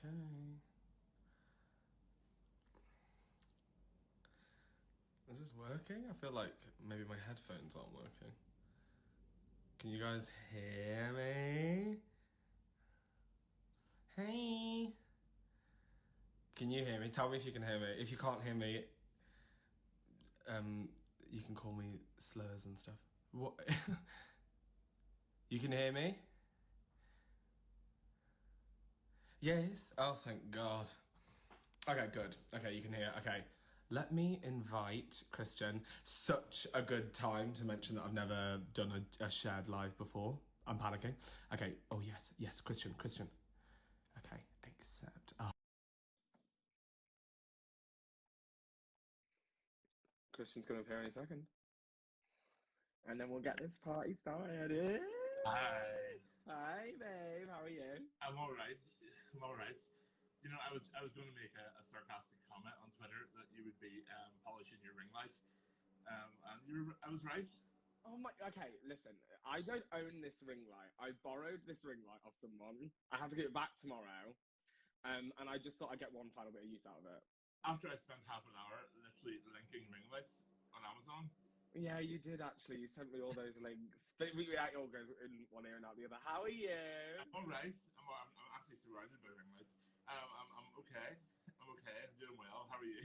Okay. Is this working? I feel like maybe my headphones aren't working. Can you guys hear me? Hey. Can you hear me? Tell me if you can hear me. If you can't hear me, you can call me slurs and stuff. What? You can hear me? Yes. Oh, thank God. Okay, good. Okay, you can hear. Okay. Let me invite Kristian. Such a good time to mention that I've never done a shared live before. I'm panicking. Okay. Oh, yes, Kristian. Okay, accept. Oh. Kristian's gonna appear any second. And then we'll get this party started. Hi. Hi, babe. How are you? I'm all right. I'm all right. You know, I was going to make a sarcastic comment on Twitter that you would be polishing your ring light, and I was right. Oh my. Okay, listen. I don't own this ring light. I borrowed this ring light off someone. I have to get it back tomorrow. And I just thought I'd get one final bit of use out of it. After I spent half an hour literally linking ring lights on Amazon. Yeah, you did actually. You sent me all those links. But it all goes in one ear and out the other. How are you? I'm all right. I'm actually surrounded by ring lights. I'm okay. I'm okay. I'm doing well. How are you?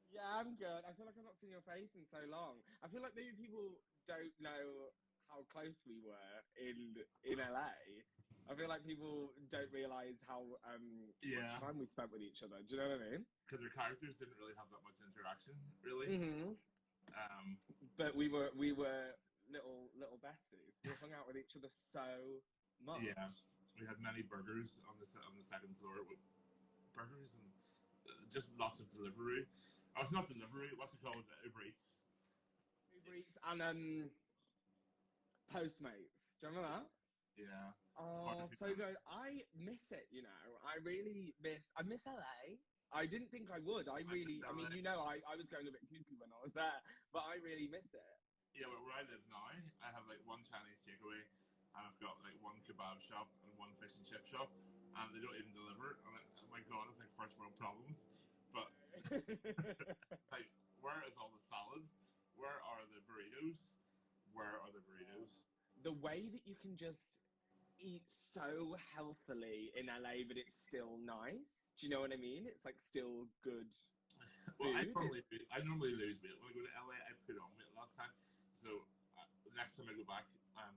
Yeah, I'm good. I feel like I've not seen your face in so long. I feel like maybe people don't know how close we were in LA. I feel like people don't realise how much Yeah, time we spent with each other. Do you know what I mean? because their characters didn't really have that much interaction, really. Mm-hmm. But we were little besties. We hung out with each other so much. Yeah, we had many burgers on the second floor with burgers and just lots of delivery. Oh, it's not delivery. What's it called? Uber Eats. Uber Eats and Postmates. Do you remember that? Yeah. Oh, so good. I miss it, you know. I miss LA. I didn't think I would. I mean, you know, I was going a bit cuckoo when I was there, but I really miss it. Yeah, but where I live now, I have like one Chinese takeaway, and I've got like one kebab shop and one fish and chip shop, and they don't even deliver. And oh my god, it's like first world problems. But like, where is all the salads? Where are the burritos? Where are the burritos? The way that you can just eat so healthily in LA, but it's still nice. Do you know what I mean? It's like still good Well, food. I normally lose weight when I go to LA. I put on weight last time, so next time I go back, I'm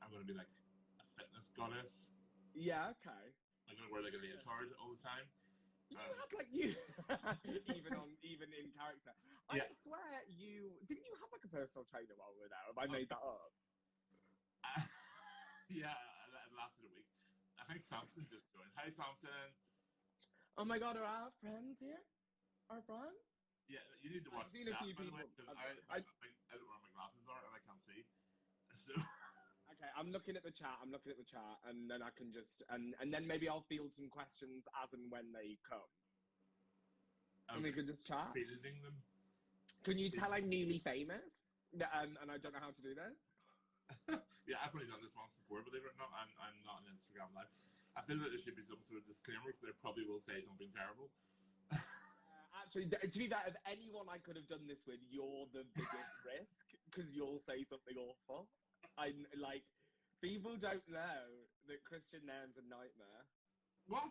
gonna be like a fitness goddess. Yeah, okay. I'm gonna wear like a leotard all the time. You had like you even in character. Yeah. I swear you didn't you have like a personal trainer while we were there? Have I made that up? Yeah, it lasted a week. I think Thompson just joined. Hi, Thompson. Oh my god, are our friends here? Our friends? Yeah, you need to watch I've the seen a chat, few by the way, people. because I don't know where my glasses are and I can't see. So. Okay, I'm looking at the chat. And then I can just and then maybe I'll field some questions as and when they come. Okay. And we could just chat. Fielding them. Can you tell I'm newly famous? And I don't know how to do that? Yeah, I've only done this once before, believe it or not. I'm not on Instagram Live. I feel that there should be some sort of disclaimer because I probably will say something terrible. Actually, to be fair, of anyone I could have done this with, you're the biggest risk because you'll say something awful. I like people don't know that Kristian Nairn's a nightmare. What?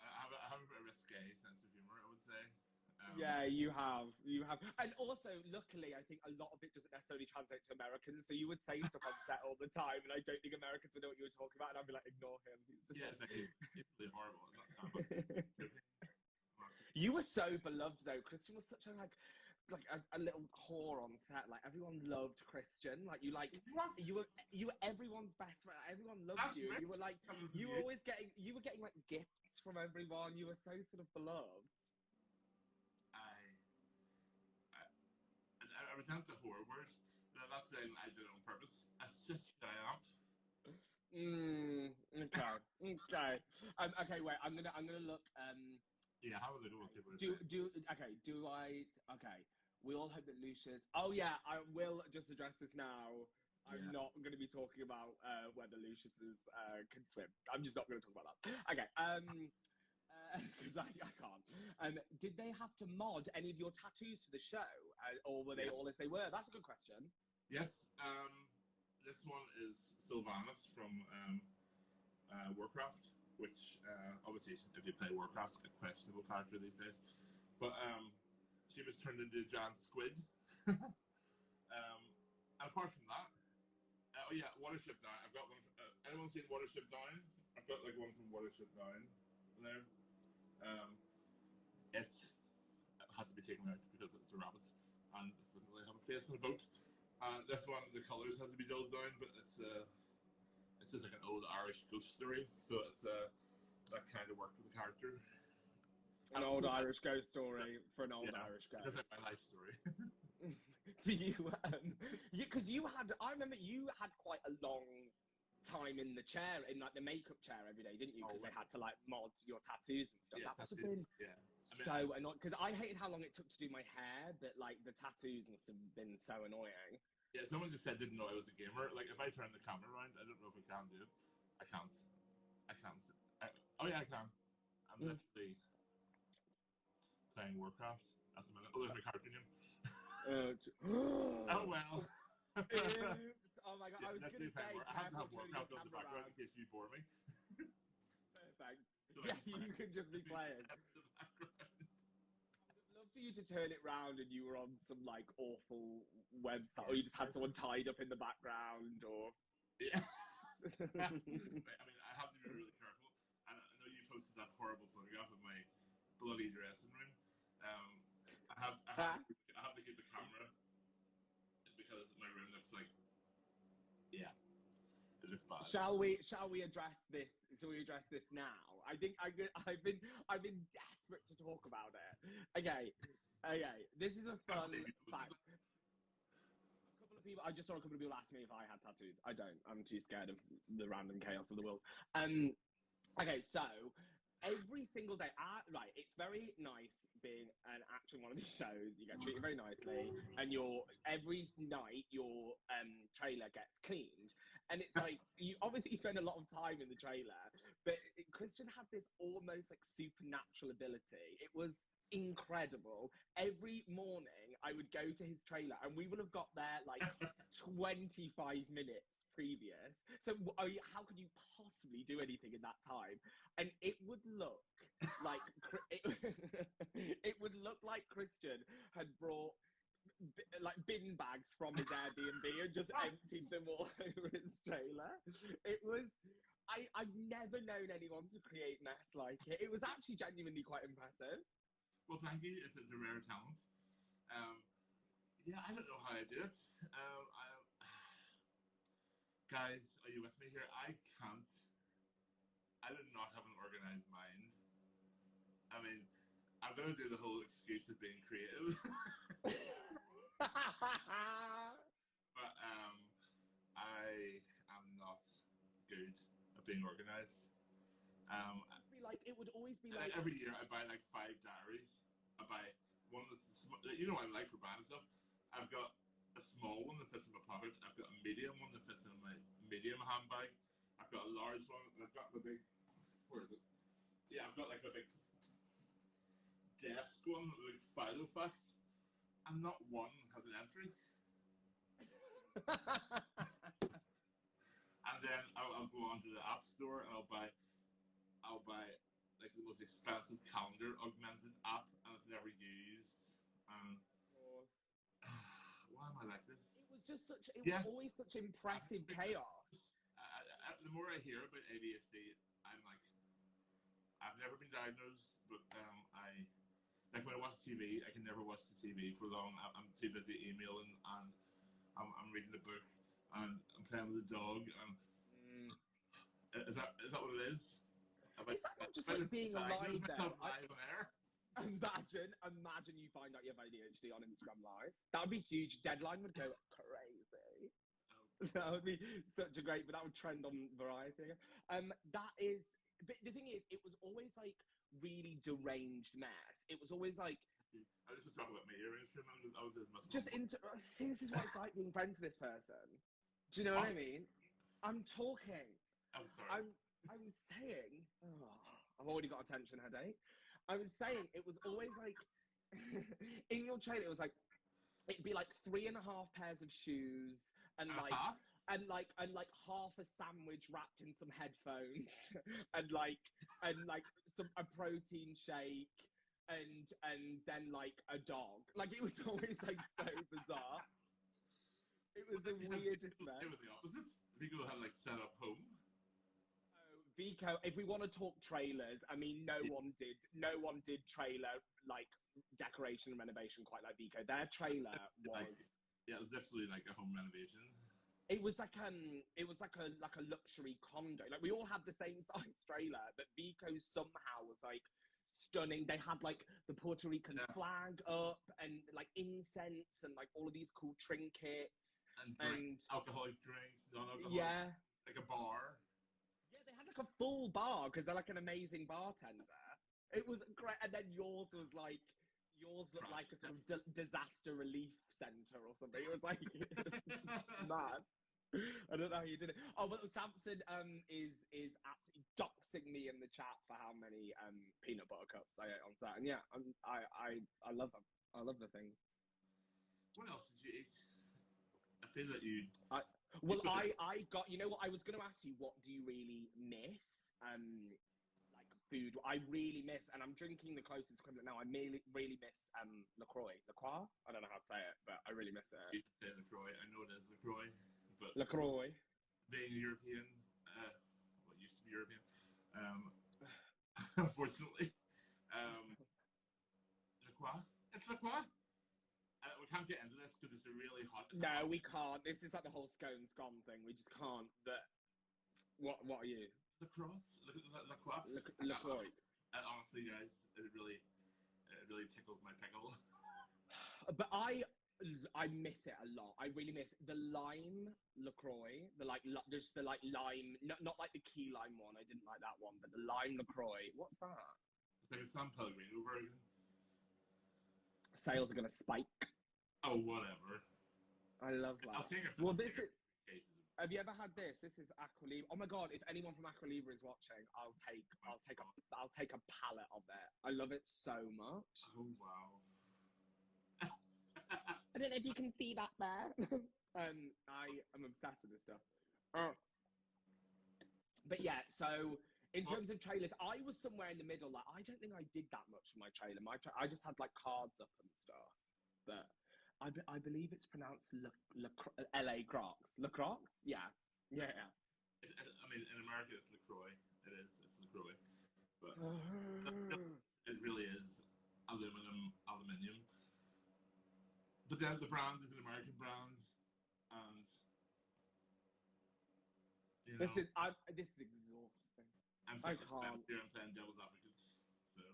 I have a bit of risque sense of humor, I would say. Yeah, you have, and also, luckily, I think a lot of it doesn't necessarily translate to Americans. So you would say stuff on set all the time, and I don't think Americans would know what you were talking about, and I'd be like, ignore him. He's just yeah, like... it's really horrible. You were so beloved though. Kristian was such a a little whore on set. Like everyone loved Kristian. Like what? You were everyone's best friend. Everyone loved That's you. rich. You were like you were always getting like gifts from everyone. You were so sort of beloved. I resent the horror word. That's saying I did it on purpose. That's just who I am. Okay. Okay. Okay. Wait. I'm gonna look. Yeah. How are they doing? Okay. Do I? Okay. We all hope that Lucia's. Oh yeah. I will just address this now. I'm not going to be talking about whether Lucius's can swim. I'm just not going to talk about that. Okay. Because I can't. Did they have to mod any of your tattoos for the show, or were they all as they were? That's a good question. Yes. This one is Sylvanas from Warcraft, which obviously, if you play Warcraft, a questionable character these days. But she was turned into a giant squid. And apart from that, oh yeah, Watership Down. I've got one. Anyone seen Watership Down? I've got like one from Watership Down there. It had to be taken out because it's a rabbit and it doesn't really have a place in a boat. This one, the colours had to be dulled down, but it's just like an old Irish ghost story, so it's that kind of worked with the character. An old Irish ghost story for an old Irish ghost. It's like my life story. Do you? Because you had, I remember you had quite a long time in the chair, in like the makeup chair every day, didn't you? Because they had to like mod your tattoos and stuff. Yeah, that must have been so annoying. Because I hated how long it took to do my hair, but like the tattoos must have been so annoying. Yeah, someone just said didn't know I was a gamer. Like if I turn the camera around, I don't know if I can do it. I can't. Oh yeah, I can. I'm literally playing Warcraft at the minute. Oh, there's my character name. Oh well. Oops. Oh my god, I was going to say, I have to have Warcraft on the background in case you bore me. Perfect. Yeah, you can just be playing. I would love for you to turn it round and you were on some like awful website, or you just had someone tied up in the background, or... Yeah. I mean, I have to be really careful. And I know you posted that horrible photograph of my bloody dressing room. I have to keep the camera because my room looks like, yeah, it looks bad. Shall we address this? Shall we address this now? I think I've been desperate to talk about it. Okay. This is a fun fact. I just saw a couple of people ask me if I had tattoos. I don't. I'm too scared of the random chaos of the world. Okay, so every single day, right, it's very nice being an actor in one of these shows. You get treated very nicely, and every night your trailer gets cleaned, and it's like you obviously spend a lot of time in the trailer, but Kristian had this almost like supernatural ability. It was incredible. Every morning I would go to his trailer and we would have got there like 25 minutes previous, so how could you possibly do anything in that time? And it would look like it would look like Kristian had brought like bin bags from his Airbnb and just emptied them all over his trailer. It was, I've never known anyone to create mess like it. It was actually genuinely quite impressive. Well, thank you. It's a rare talent. Yeah, I don't know how I did it. Guys, are you with me here? I do not have an organized mind. I mean, I'm going to do the whole excuse of being creative. But I am not good at being organized. It would always be like... Every year I buy like 5 diaries. I buy one that's... You know what I like for buying stuff? I've got a small one that fits in my pocket. I've got a medium one that fits in my medium handbag. I've got a large one. And I've got the big... Where is it? Yeah, I've got like a big desk one, like Filofax. And not one has an entry. And then I'll go onto the App Store and I'll buy like the most expensive calendar augmented app, and it's never used. Why am I like this? It was just such. It was always such impressive chaos. The more I hear about ADHD, I'm like, I've never been diagnosed, but like when I watch TV, I can never watch the TV for long. I'm too busy emailing, and I'm reading the book, and I'm playing with the dog. And is that what it is? Is that not just like being alive though? Imagine you find out you have ADHD on Instagram Live. That would be huge. Deadline would go crazy. That would be such a great, but that would trend on Variety. That is, but the thing is, it was always like really deranged mess. It was always like... I just was talking about my earrings for a minute. I was this is what it's like being friends with this person. Do you know what I mean? I'm talking. I'm sorry. I'm saying. Oh, I've already got a tension headache. I was saying it was always like in your trailer. It was like it'd be like 3.5 pairs of shoes and like half a sandwich wrapped in some headphones and a protein shake and then like a dog. Like it was always like so bizarre. It was the weirdest thing. It was the opposite. Vico had like set up home. Vico, if we want to talk trailers, I mean, no one did trailer like decoration and renovation quite like Vico. Their trailer was it was definitely like a home renovation. It was like a luxury condo. Like we all had the same size trailer, but Vico's somehow was like stunning. They had like the Puerto Rican flag up and like incense and like all of these cool trinkets and alcoholic drinks, non-alcoholic. Yeah, like a bar. Yeah, they had like a full bar because they're like an amazing bartender. It was great, and then yours looked like a sort of disaster relief center or something. It was like mad. I don't know how you did it. Oh, but Samson is absolutely doxing me in the chat for how many peanut butter cups I ate on that. And yeah, I love them. I love the thing. What else did you eat? I feel that you. I got. You know what? I was going to ask you, what do you really miss? Like food. I really miss, and I'm drinking the closest equivalent now. I really miss LaCroix. LaCroix? I don't know how to say it, but I really miss it. You say LaCroix. I know it is LaCroix. But LaCroix, being a European, what used to be European, unfortunately, LaCroix. It's LaCroix. We can't get into this because it's a really hot. No, we can't. This is like the whole scone scone thing. We just can't. But what are you? LaCroix. LaCroix. And honestly, guys, it really tickles my pickle. But I miss it a lot. I really miss the lime LaCroix. Just the like lime, not like the key lime one. I didn't like that one, but the lime LaCroix. What's that? It's like a San Pellegrino version. Sales are gonna spike. Oh, whatever. I love that. I'll take it. Well, this is. Have you ever had this? This is Aqua Libra. Oh my god! If anyone from Aqua Libra is watching, I'll take a pallet of it. I love it so much. Oh wow! I don't know if you can see that there. I am obsessed with this stuff. But yeah, so in terms of trailers, I was somewhere in the middle. Like I don't think I did that much for my trailer. I just had like cards up and stuff. But I believe it's pronounced LA Crocs. LaCroix? Yeah. Yeah. I mean, in America, it's LaCroix. It is. It's LaCroix. But it really is aluminium. But then the brand is an American brand, and you know, this is exhausting. I can't. Here I'm playing devil's advocate. So,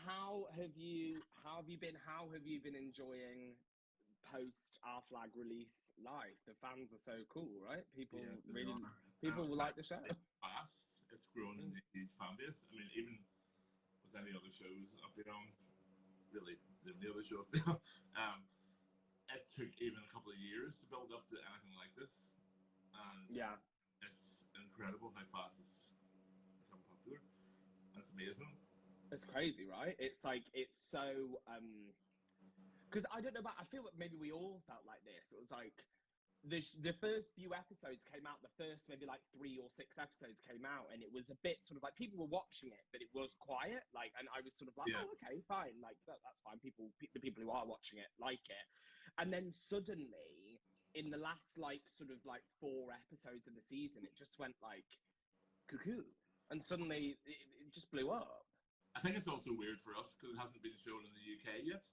how have you been enjoying post our flag release life? The fans are so cool, right? People will like the show. It's fast. It's grown into a huge fan base. I mean, even with any other shows I've been on, really, the only other show I've been on, it took even a couple of years to build up to anything like this, and yeah, it's incredible how fast it's become popular. That's amazing. It's crazy, right? It's like it's so because I don't know about. I feel that maybe we all felt like this. It was like the first few episodes came out. The first maybe like 3 or 6 episodes came out, and it was a bit sort of like people were watching it, but it was quiet. Like, and I was sort of like, oh, okay, fine. Like that's fine. The people who are watching it like it. And then suddenly, in the last like sort of like 4 episodes of the season, it just went like cuckoo, and suddenly it just blew up. I think it's also weird for us because it hasn't been shown in the UK yet.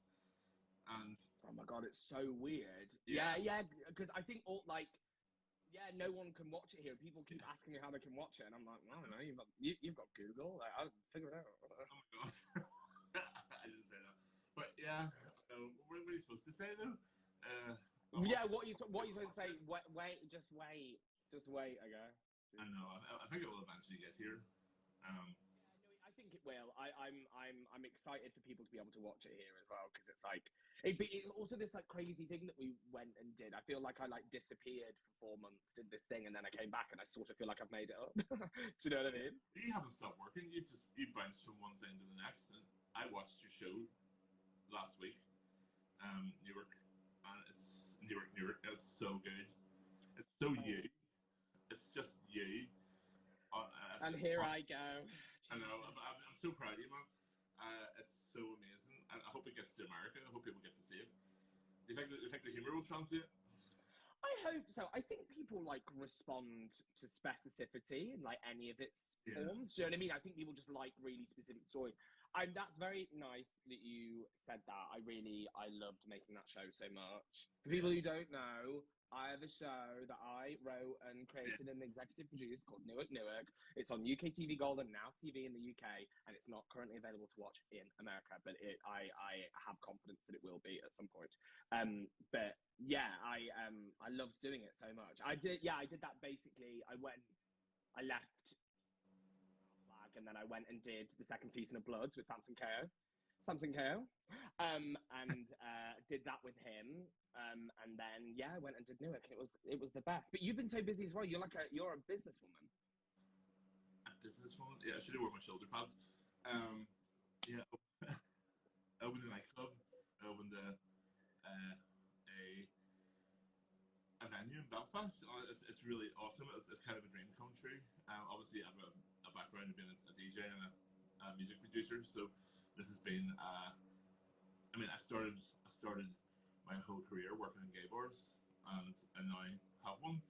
And oh my god, it's so weird. Yeah, because I think no one can watch it here. People keep asking me how they can watch it, and I'm like, I don't know. You've got Google. Like, I'll figure it out. Oh my god, I didn't say that. But yeah, what are you supposed to say though? What you supposed to say? Wait, just wait. I guess. I know. I think it will eventually get here. I think it will. I'm excited for people to be able to watch it here as well, because it's like also this like crazy thing that we went and did. I feel like I like disappeared for 4 months, did this thing, and then I came back and I sort of feel like I've made it up. Do you know what I mean? You haven't stopped working. You bounced from one thing to the next. And I watched your show last week, Newark, and it's Newark. It's so good. It's so you. It's just you. And here I go. I know. I'm so proud of you, man. It's so amazing, and I hope it gets to America. I hope people get to see it. Do you think the humor will translate? I hope so. I think people like respond to specificity in like any of its forms. Do you know what I mean? I think people just like really specific stories. That's very nice that you said that. I loved making that show so much. For people who don't know, I have a show that I wrote and created and executive produced called Newark. It's on UK TV Gold and Now TV in the UK, and it's not currently available to watch in America, but I have confidence that it will be at some point. But yeah, I loved doing it so much. I did that basically. I left Flag, and then I went and did the second season of Bloods with Samson KO, and did that with him. And then I went and did Newark, and it was the best. But you've been so busy as well. You're a businesswoman. A businesswoman? Yeah, I should have worn my shoulder pads. Yeah, I opened a nightclub. I opened a venue in Belfast. It's really awesome. It's kind of a dream come true. Obviously, I have a background of being a DJ and a music producer, so this has been. I started my whole career working in gay bars, and now have one,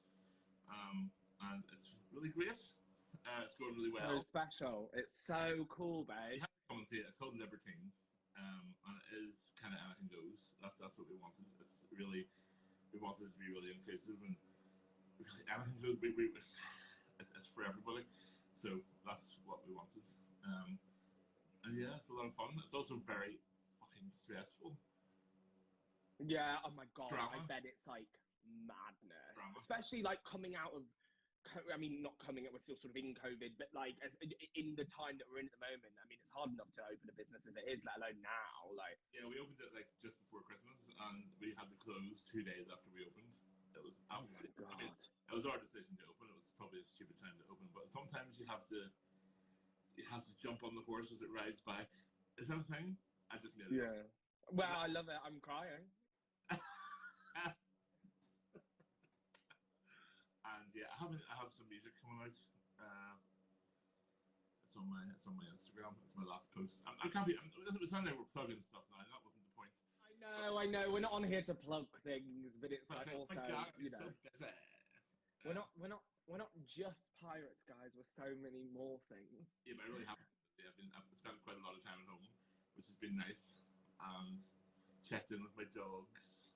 and it's really great. It's going really well. So special. It's so cool, babe. You have to come and see it. It's called Libertine, and it is kind of anything goes. That's what we wanted. We wanted it to be really inclusive and really anything goes. It's for everybody. So that's what we wanted. And yeah, it's a lot of fun. It's also very fucking stressful. Yeah, oh my god, Drama. I bet it's like madness. Drama. Especially like coming out of, not coming out, we're still sort of in COVID, but like in the time that we're in at the moment, it's hard enough to open a business as it is, let alone now. Like, yeah, we opened it like just before Christmas, and we had to close 2 days after we opened. It was absolutely, it was our decision to open. It was probably a stupid time to open, but sometimes you have to jump on the horse as it rides by. Is that a thing? I just made it up. Well, I love it. I'm crying. And yeah, I have some music coming out. It's on my Instagram. It's my last post. I can't be. It's not like we're plugging stuff now. That wasn't the point. I know. We're not on here to plug things, but it's like also, God, you know, so we're not just pirates, guys. We're so many more things. Yeah, but I really have. Yeah, I've spent quite a lot of time at home, which has been nice, and checked in with my dogs.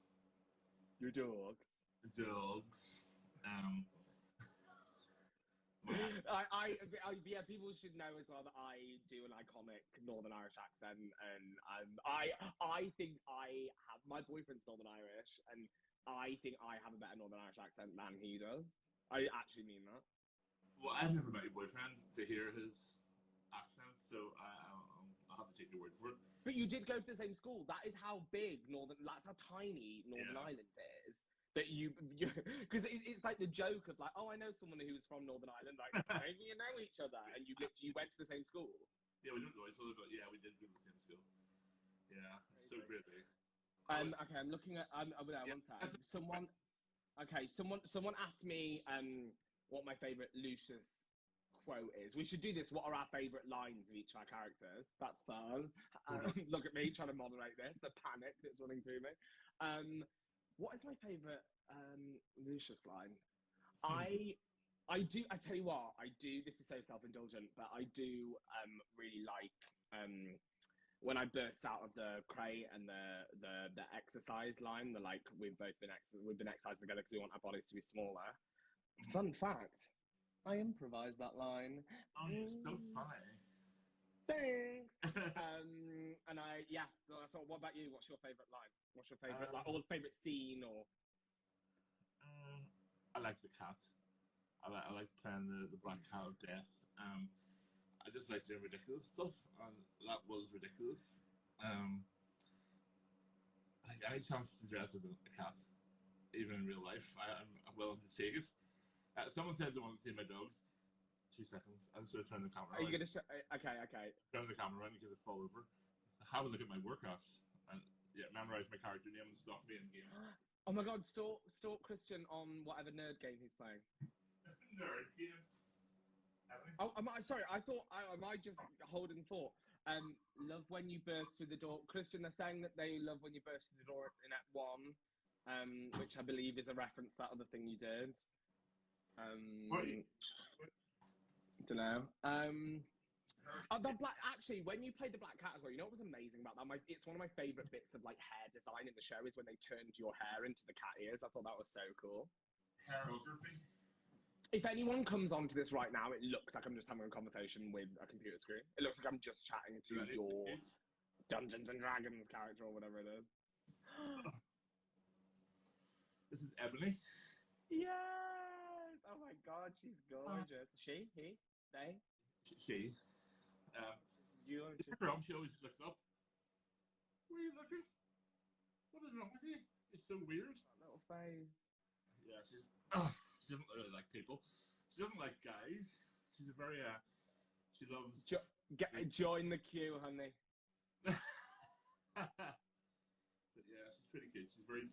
Your dogs. People should know as well that I do an iconic Northern Irish accent, and I think I have, my boyfriend's Northern Irish, and I think I have a better Northern Irish accent than he does. I actually mean that. Well, I've never met your boyfriend to hear his accent, so I'll have to take your word for it. But you did go to the same school. That is how big that's how tiny Northern Ireland is. That you because it's like the joke of like, oh, I know someone who's from Northern Ireland. Like, maybe you know each other, and you went to the same school. Yeah, we don't know each other, but yeah, we did go to the same school. Yeah, it's so crazy. Okay, I'm looking at. One time, someone asked me what my favorite Lucius quote is. We should do this. What are our favorite lines of each of our characters? That's fun. Look at me trying to moderate this. The panic that's running through me. What is my favorite Lucius line? I tell you what, I do. This is so self-indulgent, but I do really like when I burst out of the crate and the exercise line. The like we've been exercising together because we want our bodies to be smaller. Fun fact. I improvised that line. Oh, you're so funny. Thanks. So what about you? What's your favourite line? What's your favourite or favourite scene or? I like the cat. I like playing the black cat of death. I just like doing ridiculous stuff, and that was ridiculous. Like any chance to dress as a cat, even in real life, I'm willing to take it. Someone said they want to see my dogs. 2 seconds. I'm just going to turn the camera. Are you going to show? Okay. Turn the camera around because it fall over. Have a look at my workouts and memorize my character name and stop me in game. Oh my god, stalk Kristian on whatever nerd game he's playing. Nerd game. Oh, sorry. I thought am I just holding thought? Love when you burst through the door. Kristian, they're saying that they love when you burst through the door in Act 1, which I believe is a reference to that other thing you did. Don't know. Actually, when you played the Black Cat as well, you know what was amazing about that? It's one of my favourite bits of like hair design in the show is when they turned your hair into the cat ears. I thought that was so cool. Hairography. If anyone comes onto this right now, it looks like I'm just having a conversation with a computer screen. It looks like I'm just chatting to your Dungeons and Dragons character or whatever it is. This is Ebony. Yes! Oh my god, she's gorgeous. She? He? They? She. She always looks up. Where are you looking? What is wrong with you? It's so weird. That little face. Yeah, she doesn't really like people. She doesn't like guys. She's a very she loves join the queue, honey. But yeah, she's pretty cute. She's very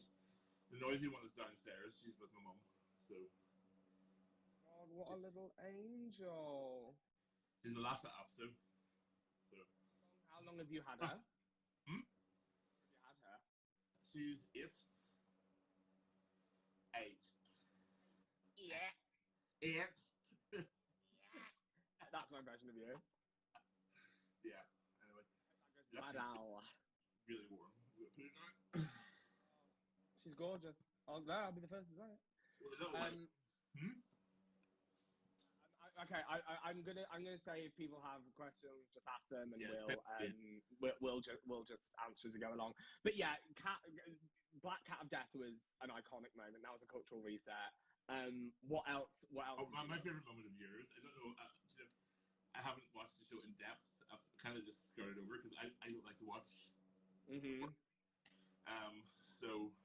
the noisy one is downstairs. She's with my mum. So God, what a little angel. She's the last episode. So how long have you had her? Hmm? Have you had her? She's 8. 8. Yeah. 8. That's my impression of you. Yeah. Anyway. Really warm. We'll put it down. She's gorgeous. I'll be the first to say it. Okay, I'm gonna say if people have questions, just ask them, and we'll just answer as we go along. But yeah, Black Cat of Death was an iconic moment. That was a cultural reset. What else? Oh, my favorite moment of yours. I don't know. I haven't watched the show in depth. I've kind of just skirted over because I don't like to watch. Mm-hmm. So,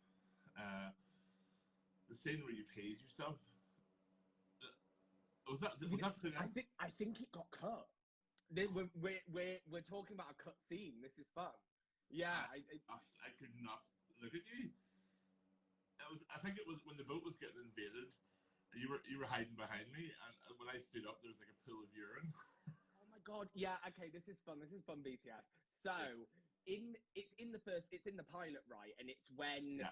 the scene where you page yourself. Was that? I think it got cut. We're talking about a cut scene. This is fun. Yeah, I could not look at you. I think it was when the boat was getting invaded. You were hiding behind me, and when I stood up, there was like a pool of urine. Oh my god! Yeah. Okay. This is fun. BTS. So it's in the pilot, right? And it's when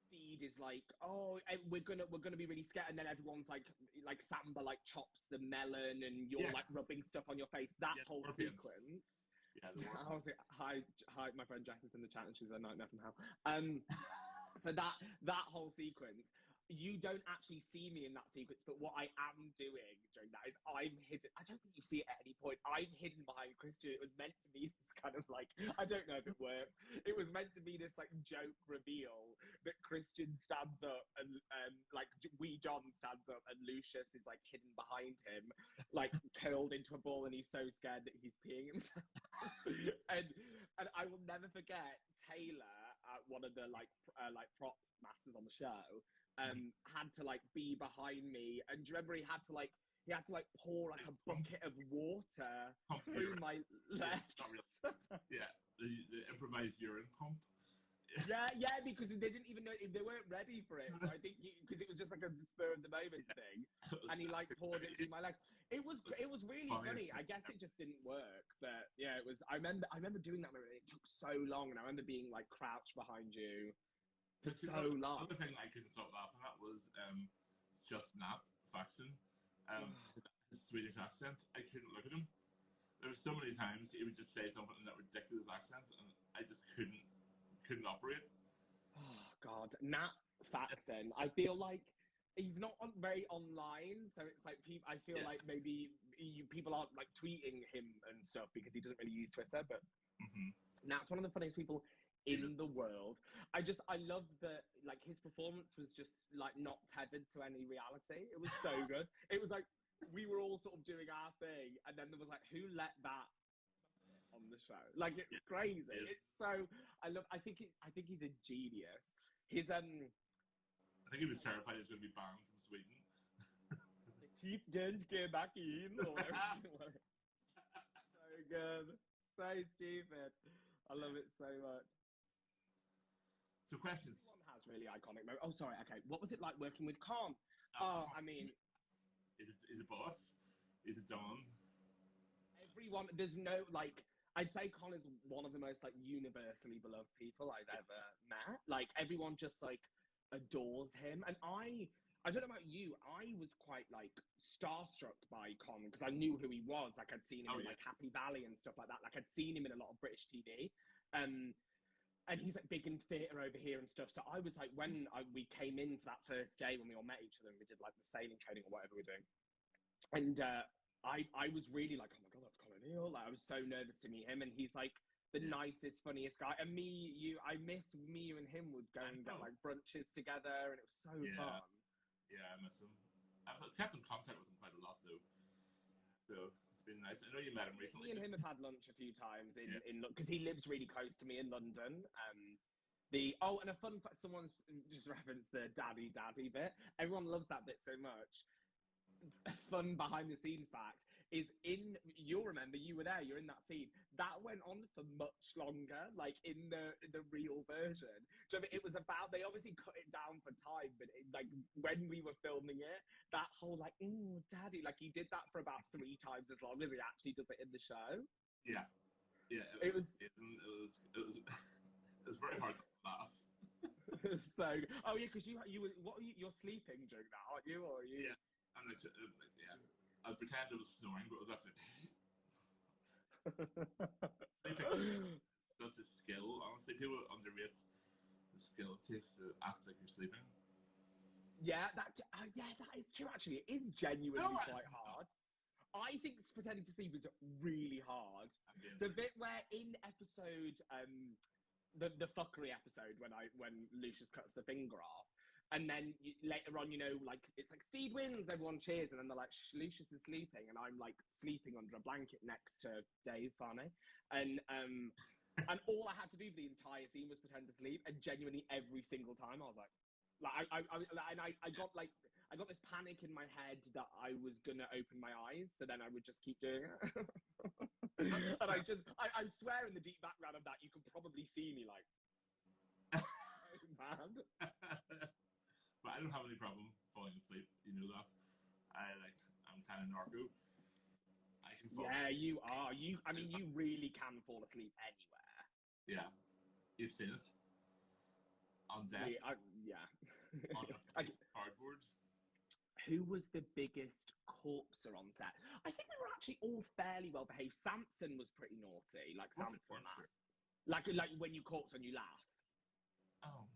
Steed is like, oh, we're gonna be really scared, and then everyone's like Samba like chops the melon, and you're like rubbing stuff on your face. That whole sequence. Yeah. Hi, my friend Jess is in the chat, and she's a nightmare from hell. So that whole sequence. You don't actually see me in that sequence, but what I am doing during that is I'm hidden. I don't think you see it at any point. I'm hidden behind Kristian. It was meant to be this kind of like, I don't know if it worked. It was meant to be this like joke reveal that Kristian stands up and like Wee John stands up and Lucius is like hidden behind him, like curled into a ball, and he's so scared that he's peeing himself. and I will never forget Taylor, one of the like prop masters on the show. Had to like be behind me, and do you remember he had to pour like a bucket of water through my legs? Yeah, the improvised urine pump. yeah, because they didn't even know they weren't ready for it. So I think because it was just like a spur of the moment thing, and he like poured it through my legs. It was really funny. I guess it just didn't work, but yeah, it was. I remember doing that moment. It took so long, and I remember being like crouched behind you. For so long. The other thing I couldn't stop laughing at was just Nat Faxon. His Swedish accent. I couldn't look at him. There were so many times he would just say something in that ridiculous accent, and I just couldn't operate. Oh God, Nat Faxon. I feel like he's not very online, so it's like I feel like maybe people aren't like tweeting him and stuff because he doesn't really use Twitter. But Nat's one of the funniest people in the world. I loved that like his performance was just like not tethered to any reality. It was so good. It was like we were all sort of doing our thing, and then there was like, who let that on the show? Like, it's crazy. It's so I think he's a genius. His I think he was terrified he was going to be banned from Sweden. the chief didn't get back in. Or whatever. So good, so stupid. I love it so much. So questions. Everyone has really iconic moments. Oh, sorry. Okay, what was it like working with Con? I mean, is it boss? Is it Don? everyone. There's no like. I'd say Con is one of the most like universally beloved people I've ever met. Like everyone just like adores him, and I don't know about you. I was quite like starstruck by Con because I knew who he was. Like I'd seen him in like Happy Valley and stuff like that. Like I'd seen him in a lot of British TV. And he's like big in theatre over here and stuff. So I was like, when we came in for that first day when we all met each other and we did like the sailing training or whatever we're doing. And I was really like, oh my God, that's Colin Neal. Like, I was so nervous to meet him. And he's like the nicest, funniest guy. And I miss me and him would go and get like brunches together. And it was so fun. Yeah, I miss him. I've kept in contact with him quite a lot though. So it's been nice. I know you met him recently. Me and him have had lunch a few times in because he lives really close to me in London. And a fun fact, someone's just referenced the daddy bit. Everyone loves that bit so much. A fun behind the scenes fact is you'll remember you were there, you're in that scene. That went on for much longer, like in the real version. So I mean, it was about, they obviously cut it down for time, but like when we were filming it, that whole like, ooh, daddy, like he did that for about 3 times as long as he actually does it in the show. Yeah. It was very hard to laugh. So, oh yeah, because you're sleeping during that, aren't you? Or are you? Yeah, and I'd pretend it was snoring, but it was actually sleeping. Such a skill. Honestly, people underrate the skill it takes to act like you're sleeping. Yeah, that is true. Actually, it is genuinely quite hard. I think pretending to sleep is really hard. The bit where in episode, the fuckery episode when Lucius cuts the finger off, and then later on, like it's like Steed wins, everyone cheers, and then they're like, Lucius is sleeping, and I'm like sleeping under a blanket next to Dave Farney, and all I had to do for the entire scene was pretend to sleep, and genuinely every single time I was like I got this panic in my head that I was gonna open my eyes, so then I would just keep doing it. And I swear in the deep background of that, you could probably see me like, oh, man. But I don't have any problem falling asleep. You know that. I'm kind of narco. I can fall asleep. You are. You really can fall asleep anywhere. Yeah. You've seen it. On deck. Yeah. On a piece of cardboard. Who was the biggest corpser on set? I think they were actually all fairly well behaved. Samson was pretty naughty, like Samson. Like when you corpse and you laugh. Oh.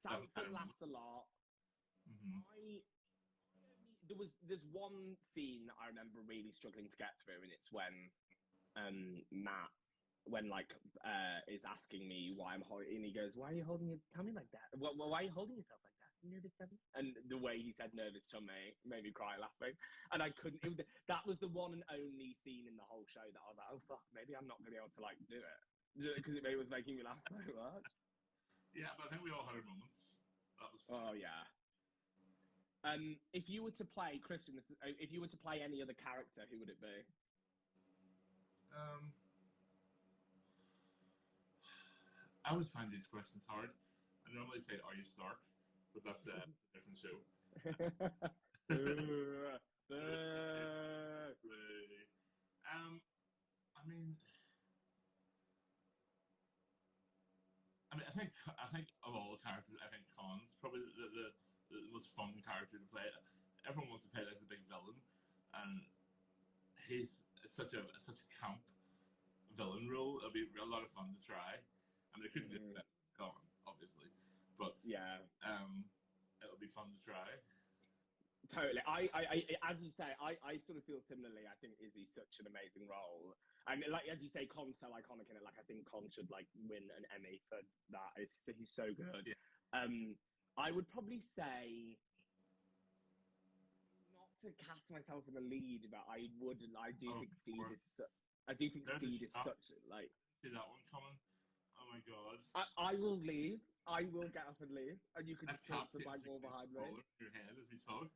Samson laughs a lot. Mm-hmm. There's one scene that I remember really struggling to get through, and it's when Matt is asking me why I'm holding, and he goes, "Why are you holding your tummy like that? Why are you holding yourself like that? Nervous tummy?" And the way he said "nervous tummy" made me cry laughing, and I couldn't. That was the one and only scene in the whole show that I was like, "Oh fuck, maybe I'm not gonna be able to like do it," because it was making me laugh so much. Yeah, but I think we all had our moments. That was. Oh yeah. If you were to play Kristian, if you were to play any other character, who would it be? I always find these questions hard. I normally say, "Are you Stark?" But that's a different show. I think of all the characters, I think Khan's probably the most fun character to play. Everyone wants to play like the big villain, and he's such a camp villain role. It'll be a lot of fun to try. I mean, it couldn't get better than Khan, obviously, but yeah, it'll be fun to try. Totally. I as you say, I sort of feel similarly. I think Izzy's such an amazing role. I mean, like as you say, Con's so iconic in it. Like I think Con should like win an Emmy for that. He's so good. Yeah. I would probably say not to cast myself in the lead, but I wouldn't. I do think Steed course. is. I do think There's a Steed is shot. such like. See that one coming? Oh my god. I will leave. I will get up and leave, and you can I just talk can't to Mike Wall behind me. in your head as we talk.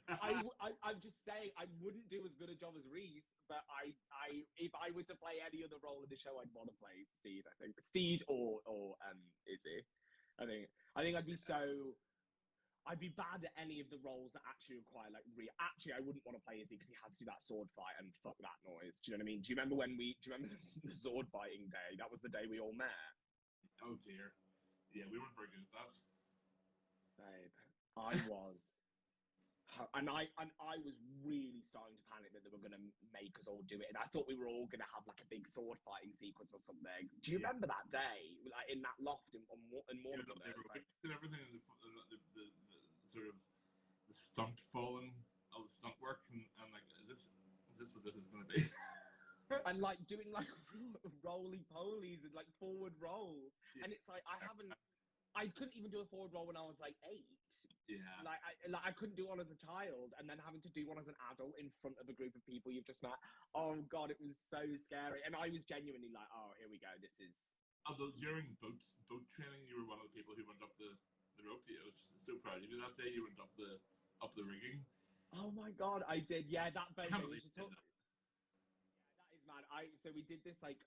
I'm just saying I wouldn't do as good a job as Reese, but if I were to play any other role in the show, I'd want to play Steed. I think Steed or Izzy. I think I'd be bad at any of the roles that actually require like Actually, I wouldn't want to play Izzy because he had to do that sword fight and fuck that noise. Do you know what I mean? Do you remember the sword fighting day? That was the day we all met. Oh dear. Yeah, we weren't very good at that. Babe, I was. And I was really starting to panic that they were going to make us all do it. And I thought we were all going to have like a big sword fighting sequence or something. Do you remember that day, like in that loft in Morning? And everything, the sort of the stunt falling, all the stunt work, and like, is this what this is going to be? And like doing like roly polies and like forward rolls, and it's like I couldn't even do a forward roll when I was like 8. Yeah. Like I couldn't do one as a child, and then having to do one as an adult in front of a group of people you've just met. Oh god, it was so scary, and I was genuinely like, oh, here we go. This is. Although during boat training, you were one of the people who went up the rope. I was so proud of you that day. You went up the rigging. Oh my god, I did. Yeah, that baby. We should talk. That is mad. So we did this like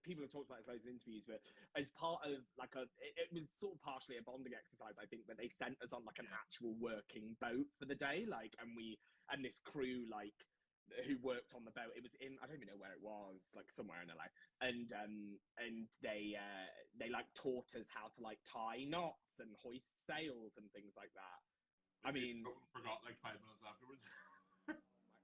people have talked about this loads in interviews, but as part of like it was sort of partially a bonding exercise, I think, but they sent us on like an actual working boat for the day, like, and this crew like who worked on the boat. It was in, I don't even know where it was, like somewhere in LA, and they like taught us how to like tie knots and hoist sails and things like that. I mean, forgot like 5 minutes afterwards.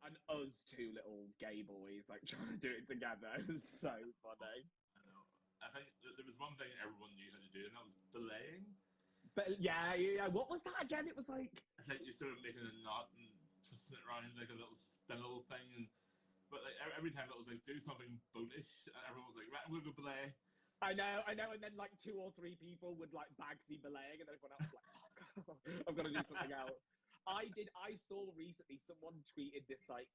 And us two little gay boys like trying to do it together. It was so funny. I know. I think there was one thing everyone knew how to do, and that was belaying. But yeah. What was that again? It was like it's like you're sort of making a knot and twisting it around like a little spindle thing, but like every time it was like do something boatish, everyone was like, right, I'm gonna go belay. I know, and then like 2 or 3 people would like Bagsy belaying, and then everyone else was like, fuck, I've got to do something else. I saw recently someone tweeted this like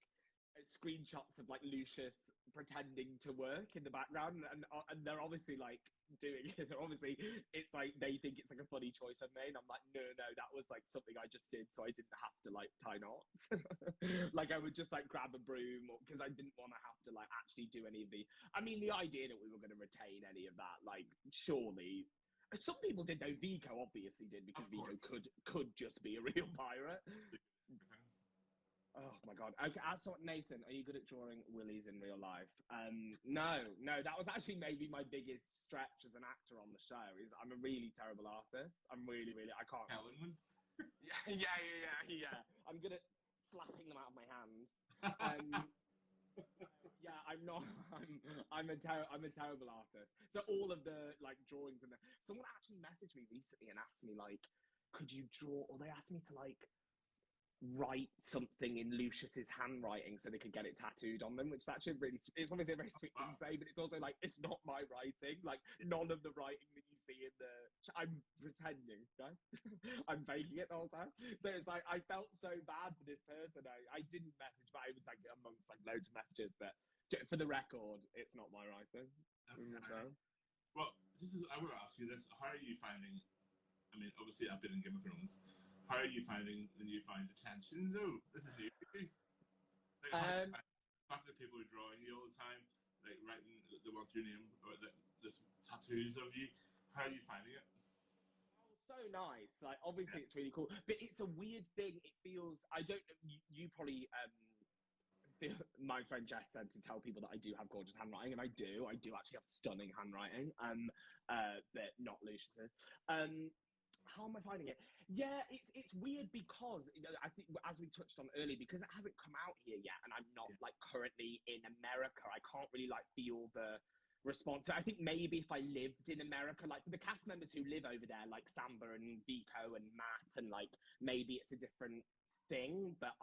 screenshots of like Lucius pretending to work in the background, and they're obviously like doing it. Obviously, it's like they think it's like a funny choice I made. I'm like, no, that was like something I just did, so I didn't have to like tie knots. Like I would just like grab a broom because I didn't want to have to like actually do any of the. I mean, the idea that we were going to retain any of that, like, surely. Some people did though. Vico obviously did because Vico could just be a real pirate. Oh my god. Okay, so Nathan, are you good at drawing willies in real life? No, that was actually maybe my biggest stretch as an actor on the show. Is I'm a really terrible artist. I'm really I can't. Yeah. I'm good at slapping them out of my hand. Yeah, I'm not. I'm a terrible artist. So all of the like drawings and someone actually messaged me recently and asked me like, could you draw? Or they asked me to like write something in Lucius's handwriting so they could get it tattooed on them, which is actually really. It's obviously a very sweet thing to say, but it's also like it's not my writing. Like none of the writing that you see in the. I'm pretending, guys. I'm faking it the whole time. So it's like I felt so bad for this person. I didn't message, but I was like amongst like loads of messages, but. For the record, it's not my writing. Okay. Well, I want to ask you this: how are you finding? I mean, obviously, I've been in Game of Thrones. How are you finding the newfound attention? No, this is new. Like, back to the people who are drawing you all the time, like writing the want your name or the tattoos of you. How are you finding it? So nice. Like, obviously, it's really cool, but it's a weird thing. It feels. I don't know. You probably. My friend Jess said to tell people that I do have gorgeous handwriting, and I do actually have stunning handwriting, but not Lucius's. How am I finding it? Yeah, it's weird because I think, as we touched on earlier, because it hasn't come out here yet, and I'm not like currently in America, I can't really like feel the response. So I think maybe if I lived in America, like for the cast members who live over there, like Samba and Vico and Matt, and like maybe it's a different thing, but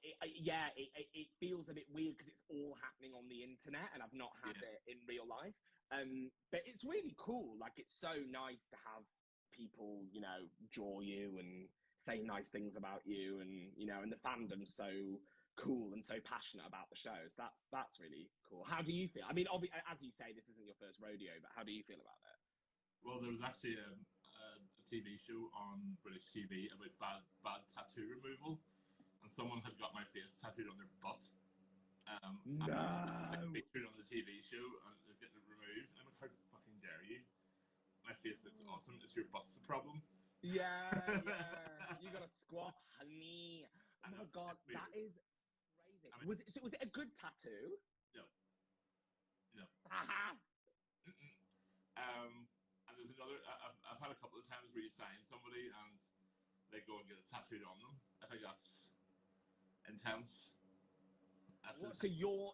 it feels a bit weird because it's all happening on the internet and I've not had it in real life. But it's really cool. Like, it's so nice to have people, you know, draw you and say nice things about you, and and the fandom's so cool and so passionate about the show. So that's really cool. How do you feel? I mean, as you say, this isn't your first rodeo, but how do you feel about it? Well, there was actually a TV show on British TV about bad tattoo removal, and someone had got my face tattooed on their butt. No. And featured on the TV show and getting it removed. I'm like, how fucking dare you? My face looks awesome. It's your butt's the problem. Yeah. You got a squat, honey. Oh my god, that is crazy. I mean, was it a good tattoo? No. Haha. And there's another. I've had a couple of times where you sign somebody and they go and get it tattooed on them. I think that's intense. So your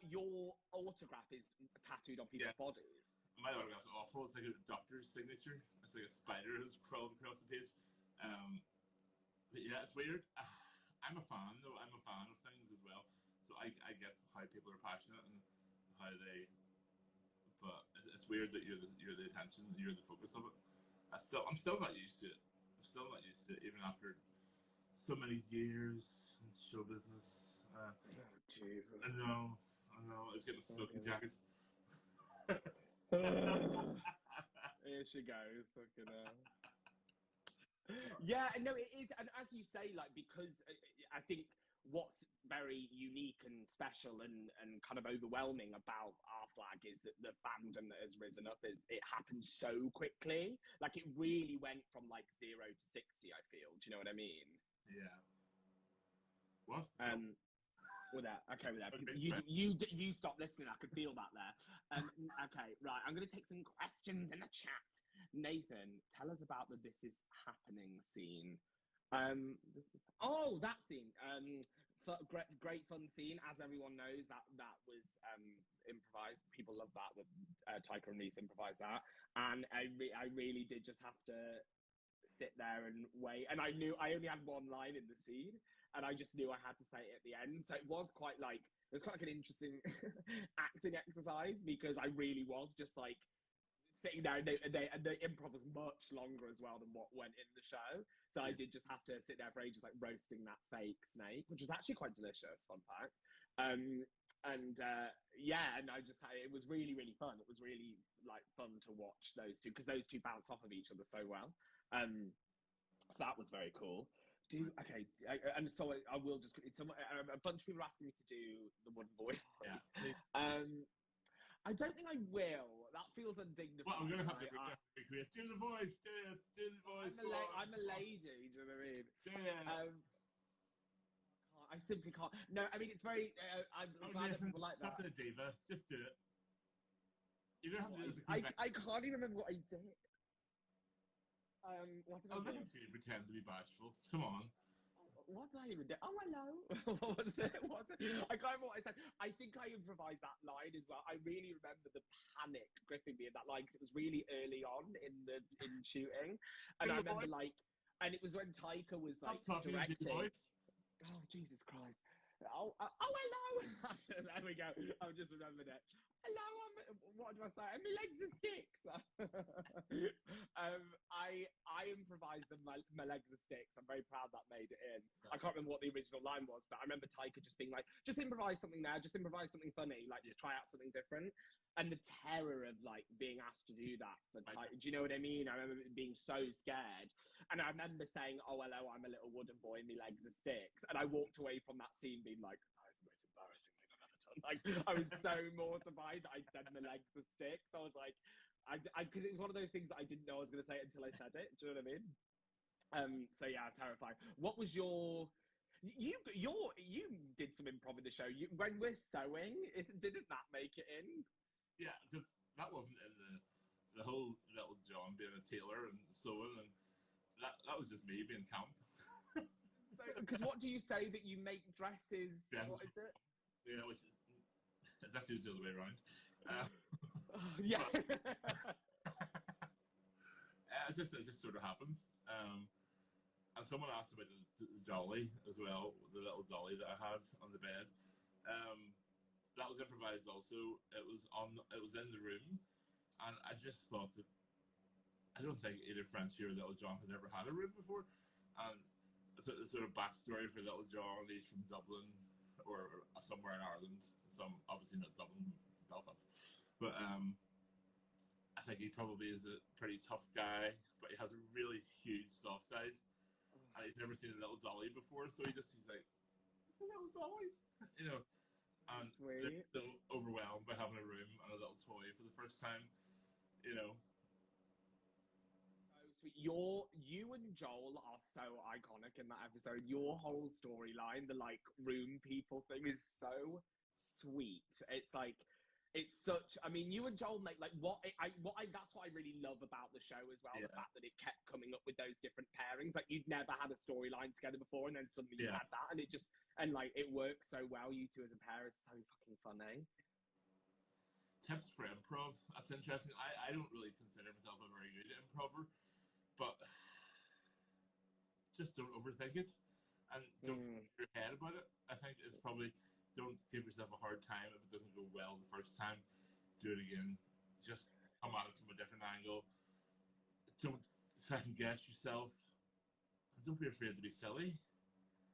autograph is tattooed on people's bodies? My autograph's awful. It's like a doctor's signature. It's like a spider has crawled across the page. But yeah, it's weird. I'm a fan, though. I'm a fan of things as well. So I get how people are passionate and how they. But it's weird that you're the attention, you're the focus of it. I'm still not used to it. I'm still not used to it, even after so many years in show business. Oh, Jesus. I know. It's getting a smoking jacket. Here she goes, fucking hell. Yeah, no, it is, and as you say, like, because I think what's very unique and special and kind of overwhelming about our flag is that the fandom that has risen up, it happened so quickly. Like, it really went from like 0 to 60, I feel. Do you know what I mean? Yeah. What? With that, okay, with that. You stop listening. I could feel that there. Okay, right. I'm going to take some questions in the chat. Nathan, tell us about the "This Is Happening" scene. That scene. Great fun scene. As everyone knows, that was improvised. People love that. Tyco and Reese improvised that, and I really did just have to sit there and wait. And I knew I only had one line in the scene, and I just knew I had to say it at the end. So it was quite like an interesting acting exercise, because I really was just like sitting there, and the improv was much longer as well than what went in the show. So I did just have to sit there for ages, like roasting that fake snake, which was actually quite delicious. Fun fact. And it was really, really fun. It was really like fun to watch those two, because those two bounce off of each other so well. So that was very cool. And so I will just. A bunch of people are asking me to do the wooden boy. Yeah. I don't think I will. That feels undignified. Well, I'm going to have to recreate. Do the voice. Do the voice. I'm a lady. Do you know what I mean? Yeah. I simply can't. No, I mean, it's very. I'm glad that people like that. Stop the diva. Just do it. You don't have to do this. I can't even remember what I did. What did I do? Look at you pretend to be bashful. Come on. What did I even do? Oh, hello. What was it? I can't remember what I said. I think I improvised that line as well. I really remember the panic gripping me in that line, because it was really early on in shooting, and I remember and it was when Tyco was like directing. Oh, Jesus Christ. Oh, hello. There we go. I've just remembered it. Hello, what do I say? My legs are sticks. I improvised my legs are sticks. I'm very proud that made it in. I can't remember what the original line was, but I remember Tyco just being like, just improvise something there, just improvise something funny, like just try out something different. And the terror of like being asked to do that for Tyco, do you know what I mean? I remember being so scared. And I remember saying, oh, hello, I'm a little wooden boy and my legs are sticks. And I walked away from that scene being like, that is the most embarrassing thing I've ever done. Like, I was so mortified that I'd said my legs are sticks. I was like, because it was one of those things that I didn't know I was going to say it until I said it. Do you know what I mean? So yeah, terrifying. What was your... You did some improv in the show. When we're sewing, didn't that make it in? Yeah, because that wasn't in the whole Little John being a tailor and sewing, and that was just me being camp. Because what do you say that you make dresses? What is it? Yeah, which it's actually the other way around. Yeah. It just sort of happens. And someone asked about the dolly as well, the little dolly that I had on the bed. That was improvised also. It was in the room, and I just thought that I don't think either Frenchie or Little John had ever had a room before, and sort of backstory for little John. He's from Dublin or somewhere in Ireland. Some obviously not Dublin, Belfast, but I think he probably is a pretty tough guy, but he has a really huge soft side, and he's never seen a little dolly before, so he's like, "It's a little dolly," you know. And they're so overwhelmed by having a room and a little toy for the first time, you know. So sweet. You and Joel are so iconic in that episode. Your whole storyline, the like room people thing, is so sweet. It's like it's such. I mean, you and Joel make like that's what I really love about the show as well. Yeah. The fact that it kept coming up with those different pairings. Like you'd never had a storyline together before, and then suddenly you had that, and it just like it works so well. You two as a pair is so fucking funny. Tips for improv. That's interesting. I don't really consider myself a very good improver, but just don't overthink it and don't get your head about it. I think it's probably don't give yourself a hard time if it doesn't go well the first time. Do it again. Just come at it from a different angle. Don't second guess yourself. Don't be afraid to be silly.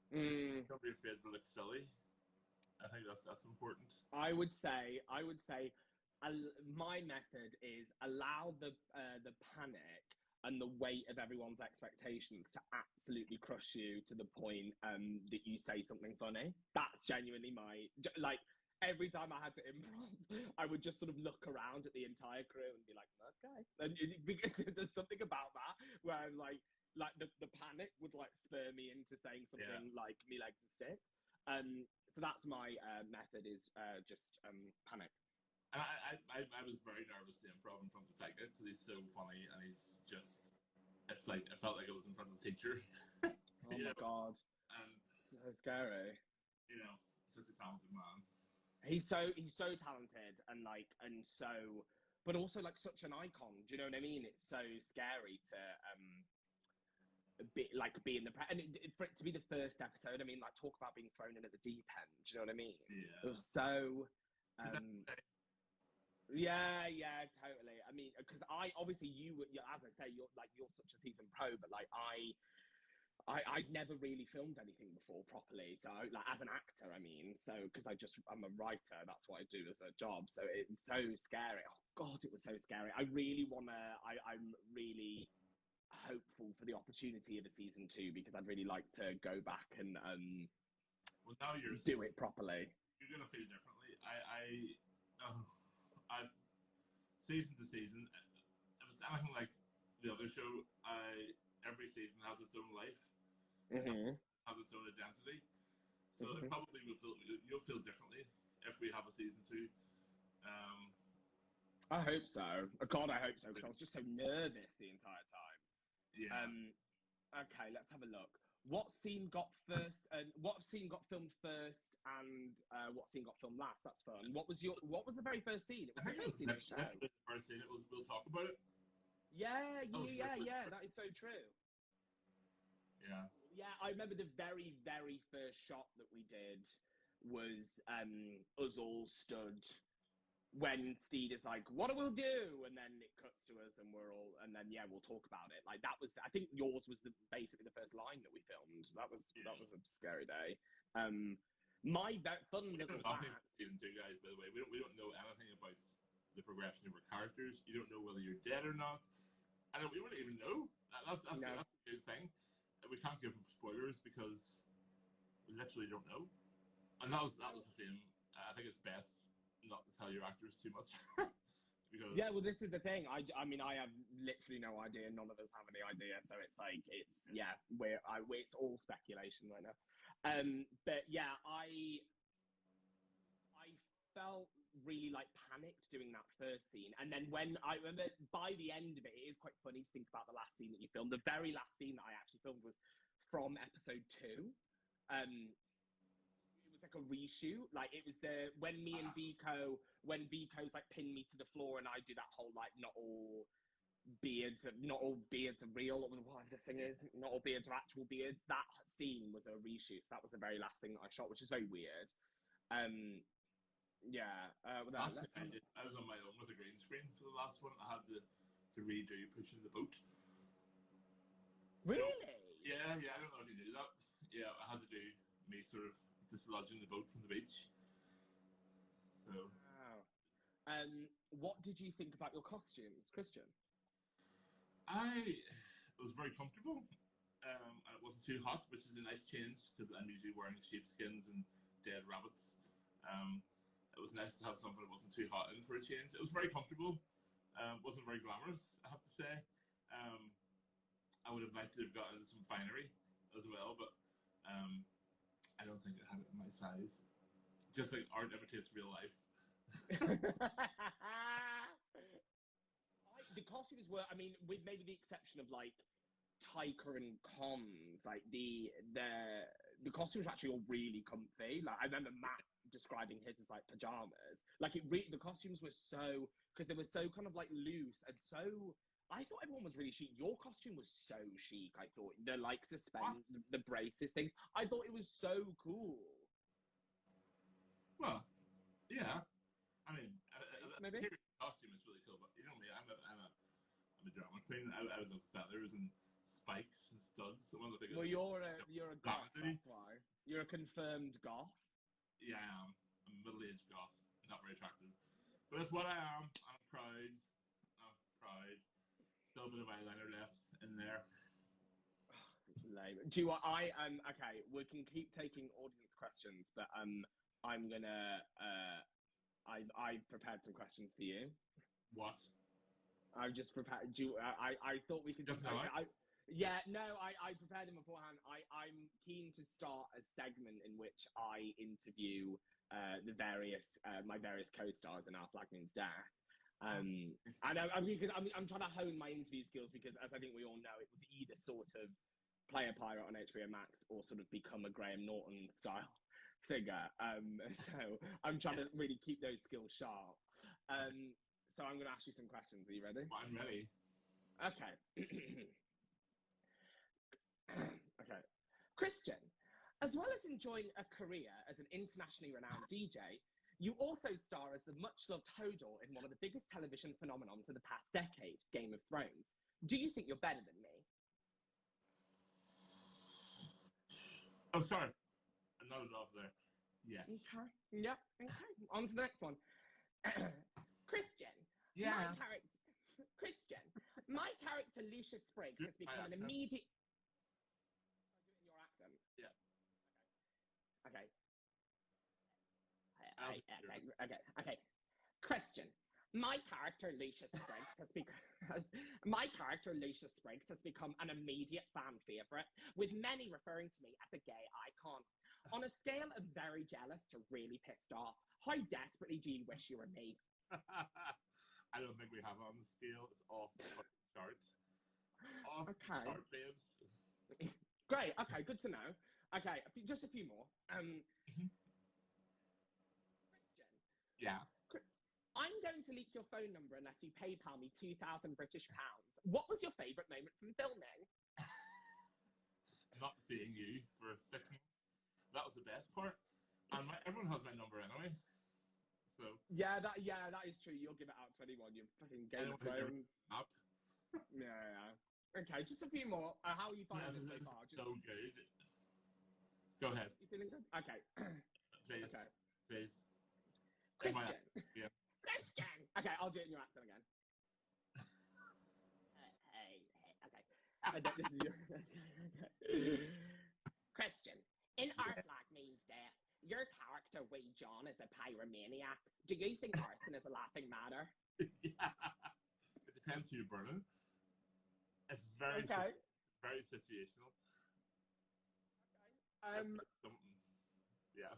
Don't be afraid to look silly. I think that's important. I would say my method is allow the panic and the weight of everyone's expectations to absolutely crush you to the point that you say something funny. That's genuinely like every time I had to improv, I would just sort of look around at the entire crew and be like, okay. And because there's something about that where like the panic would like spur me into saying something like "me legs and stick." So that's my method is just panic. And I was very nervous to improv in front of Tyco because he's so funny and he's just, it's like, I felt like I was in front of a teacher. Oh my God. And so scary. You know, such a talented man. He's so talented and so, but also like such an icon. Do you know what I mean? It's so scary to be in the and for it to be the first episode. I mean, like talk about being thrown in at the deep end. Do you know what I mean? Yeah. It was so. Yeah, totally. I mean, because I obviously as I say, you're such a seasoned pro, but like I'd never really filmed anything before properly. So like as an actor, I mean, so because I'm a writer, that's what I do as a job. So it's so scary. Oh God, it was so scary. I'm really hopeful for the opportunity of a season 2 because I'd really like to go back and well, now do it properly. You're gonna feel differently. I've season to season. If it's anything like the other show, every season has its own life, has its own identity. So it probably you'll feel differently if we have a season 2. I hope so. God, I hope so because I was just so nervous the entire time. Yeah. Okay, let's have a look. What scene got first? What scene got filmed first, and what scene got filmed last? That's fun. What was the very first scene? It was the first scene of the show. The first scene. We'll talk about it. Yeah. That is so true. Yeah. Yeah, I remember the very, very first shot that we did was us all stood when Steed is like, "What will do?" and then it cuts to us, and we'll talk about it. Like that was, I think yours was basically the first line that we filmed. That was a scary day. My fun little season 2, guys. By the way, we don't know anything about the progression of our characters. You don't know whether you're dead or not. I don't. We wouldn't even know. That's a good thing. We can't give spoilers because we literally don't know. And that was the same. I think it's best not to tell your actors too much. Because well, this is the thing. I mean, I have literally no idea. None of us have any idea. So it's like it's all speculation right now. But yeah, I felt really like panicked doing that first scene, and then when I remember by the end of it, it is quite funny to think about the last scene that you filmed. The very last scene that I actually filmed was from episode 2. It was like a reshoot. Like it was when Biko's like pinned me to the floor, and I do that whole like not all beards are real, or whatever the thing is. Not all beards are actual beards. That scene was a reshoot. So that was the very last thing that I shot, which is very weird. I was on my own with a green screen for the last one. I had to redo pushing the boat. Really? Yeah, I don't know if you knew that. Yeah, I had to do me sort of dislodging the boat from the beach. So. Wow. What did you think about your costumes, Kristian? It was very comfortable, and it wasn't too hot, which is a nice change because I'm usually wearing sheepskins and dead rabbits. It was nice to have something that wasn't too hot in for a change. It was very comfortable. Wasn't very glamorous, I have to say. I would have liked to have gotten some finery as well, but I don't think it had it in my size. Just like art imitates real life. The costumes were, I mean, with maybe the exception of like Tyco and comms, like the costumes were actually all really comfy. Like I remember Matt describing his as like pajamas. Like the costumes were so, because they were so kind of like loose and so. I thought everyone was really chic. Your costume was so chic. I thought the like suspenders, the braces things. I thought it was so cool. Well, yeah. I mean, Maybe costume is really cool, but you know me, I'm a drama queen. I love feathers and spikes and studs. One of the biggest. Well, you're a goth. That's why you're a confirmed goth. Yeah, I am. I'm a middle-aged goth. Not very attractive, but it's what I am. I'm proud. Still a bit of eyeliner left in there. Lame. Do you want? Okay. We can keep taking audience questions, but I'm gonna. I prepared some questions for you. What? I've just prepared. I thought we could just know it. I prepared them beforehand. I'm keen to start a segment in which I interview my various co-stars in Our Flag Means Death. And because I'm trying to hone my interview skills because, as I think we all know, it was either sort of play a pirate on HBO Max or sort of become a Graham Norton style figure. So I'm trying to really keep those skills sharp. So I'm going to ask you some questions. Are you ready? I'm ready. Okay. Okay. Kristian, as well as enjoying a career as an internationally renowned DJ, you also star as the much-loved Hodor in one of the biggest television phenomenons of the past decade, Game of Thrones. Do you think you're better than me? Oh, sorry. Another off there. Yes. Okay. Yep. Okay. On to the next one. Kristian. Yeah. Kristian, my character Lucius Spriggs has become an immediate. Your accent. Yeah. Okay. Okay. Kristian, my character Lucius Spriggs has become an immediate fan favorite, with many referring to me as a gay icon. On a scale of very jealous to really pissed off, how desperately do you wish you were me? I don't think we have it on the scale. It's off the charts. Okay. Chart, babes. Great. Okay, good to know. Okay, just a few more. Kristian. Yeah. I'm going to leak your phone number unless you PayPal me £2,000 British. What was your favourite moment from filming? Not seeing you for 6 months. That was the best part. And everyone has my number anyway. So yeah, that is true. You'll give it out to anyone. You fucking Game of Thrones. Up. Yeah. Okay, just a few more. How are you finding it so far? So good. Go ahead. You feeling good? Okay. Please. Okay. Please. Kristian. Yeah. Kristian. Okay, I'll do it in your accent again. Hey. Okay. This is your. Kristian. In Our Flag Means Death, your character Wee John is a pyromaniac. Do you think arson is a laughing matter? Yeah. It depends who you burn it. It's very very situational. Okay. Yeah.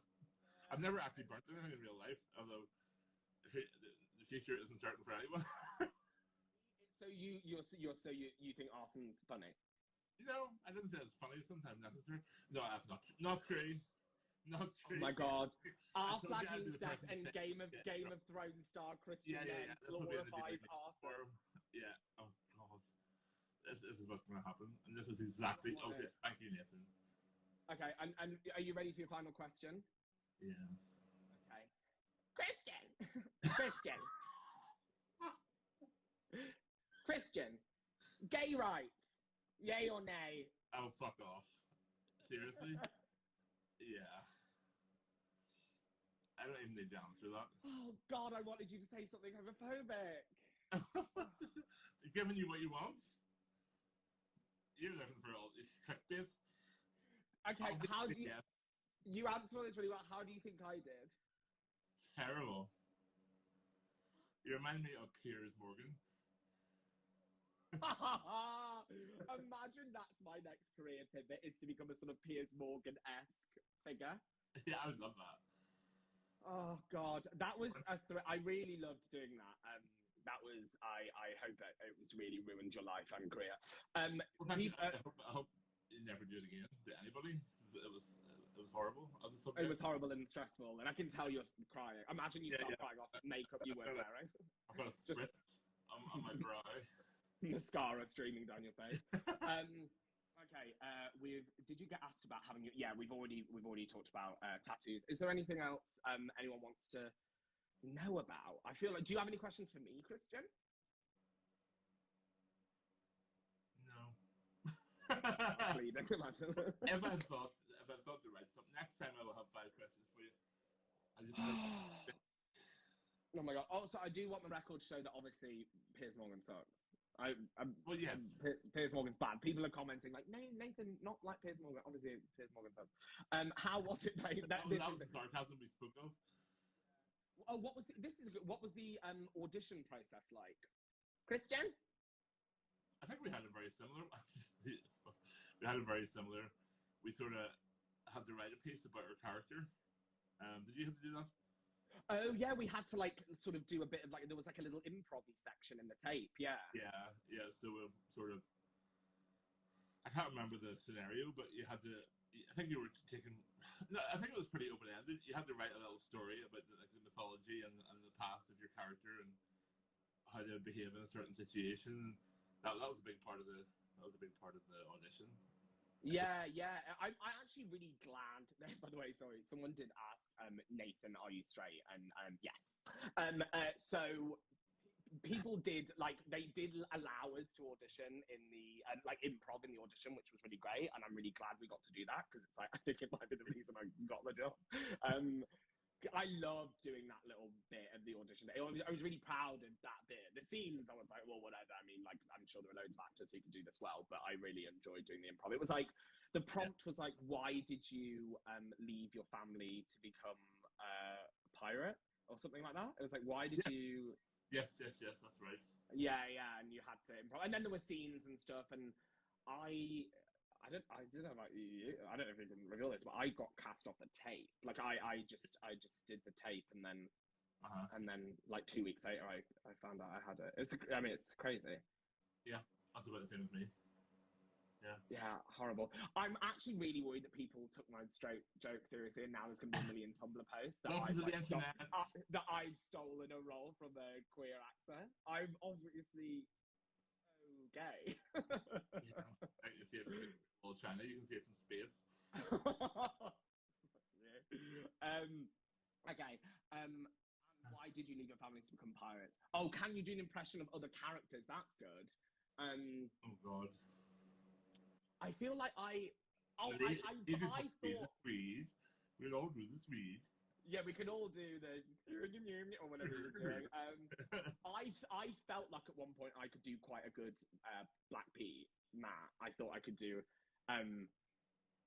I've never actually burnt anything in real life, although the future isn't certain for anyone. So you think arson's funny? No, I didn't say it's funny. Sometimes necessary. No, that's not true. Not true. Oh my God! Our Flag Means Death and Game of Thrones star Kristian glorifies arson. Yeah. Oh God. This is what's going to happen, and this is exactly. Oh, shit. Thank you, Nathan. Okay, and are you ready for your final question? Yes. Okay. Kristian, gay rights, yay or nay? Oh, fuck off. Seriously? Yeah. I don't even need to answer that. Oh, God, I wanted you to say something homophobic. Giving you what you want? You're looking for all these clickbait. Okay, how do you... Yeah. You answer this really well. How do you think I did? Terrible. You remind me of Piers Morgan. Imagine that's my next career pivot, is to become a sort of Piers Morgan-esque figure. Yeah, I would love that. Oh God, that was I really loved doing that. That was I hope it was really ruined your life and career. Well, I hope you never do it again to anybody. It was horrible as a subject. It was horrible and stressful, and I can tell you're crying. Imagine you start crying off makeup you weren't wearing. I've got a sprit on my brow. Mascara streaming down your face. Okay, did you get asked about having your... Yeah, we've already talked about tattoos. Is there anything else anyone wants to know about? I feel like... Do you have any questions for me, Kristian? No. Please, imagine. If I thought to write something, next time I will have 5 questions for you. Oh my God. Also, I do want the record to show that obviously Piers Morgan sucks. Well, yes. Piers Morgan's bad. People are commenting like, no, Nathan, not like Piers Morgan. Obviously, Piers Morgan sucks. How was it? That was the sarcasm we spoke of. Oh, what was the audition process like, Kristian? I think we had a very similar. We had a very similar. We sort of had to write a piece about our character. Did you have to do that? Oh yeah, we had to like sort of do a bit of like, there was like a little improv section in the tape. Yeah. So sort of, I can't remember the scenario, but you had to. I think you were taking. No, I think it was pretty open ended. You had to write a little story about the mythology and the past of your character and how they would behave in a certain situation. That was a big part of the audition. Yeah. I'm actually really glad. By the way, sorry, someone did ask, Nathan, are you straight? And yes. So people did they did allow us to audition in the like improv in the audition, which was really great, and I'm really glad we got to do that because it's like I think it might be the reason I got the job. I loved doing that little bit of the audition. I was really proud of that bit. The scenes, I was like, well, whatever. I mean, like, I'm sure there are loads of actors who can do this well, but I really enjoyed doing the improv. It was like, the prompt was like, why did you leave your family to become a pirate or something like that? It was like, why did you... Yes, that's right. Yeah, and you had to improv. And then there were scenes and stuff, and I don't know about you. I don't know if you can reveal this, but I got cast off the tape. Like I just did the tape, and then like 2 weeks later, I found out I had it. It's crazy. Yeah, that's about the same as me. Yeah, horrible. I'm actually really worried that people took my straight joke seriously, and now there's going to be a million Tumblr posts that I've stolen a role from a queer actor. I'm obviously so gay. Yeah, you see it from China. You can see it from space. Okay. Why did you leave your family to become pirates? Oh, can you do an impression of other characters? That's good. Oh God. I feel like I thought this read. We'll all do this read. Yeah, we can all do the or whatever you're doing. I felt like at one point I could do quite a good Black Pete Matt. I thought I could do, and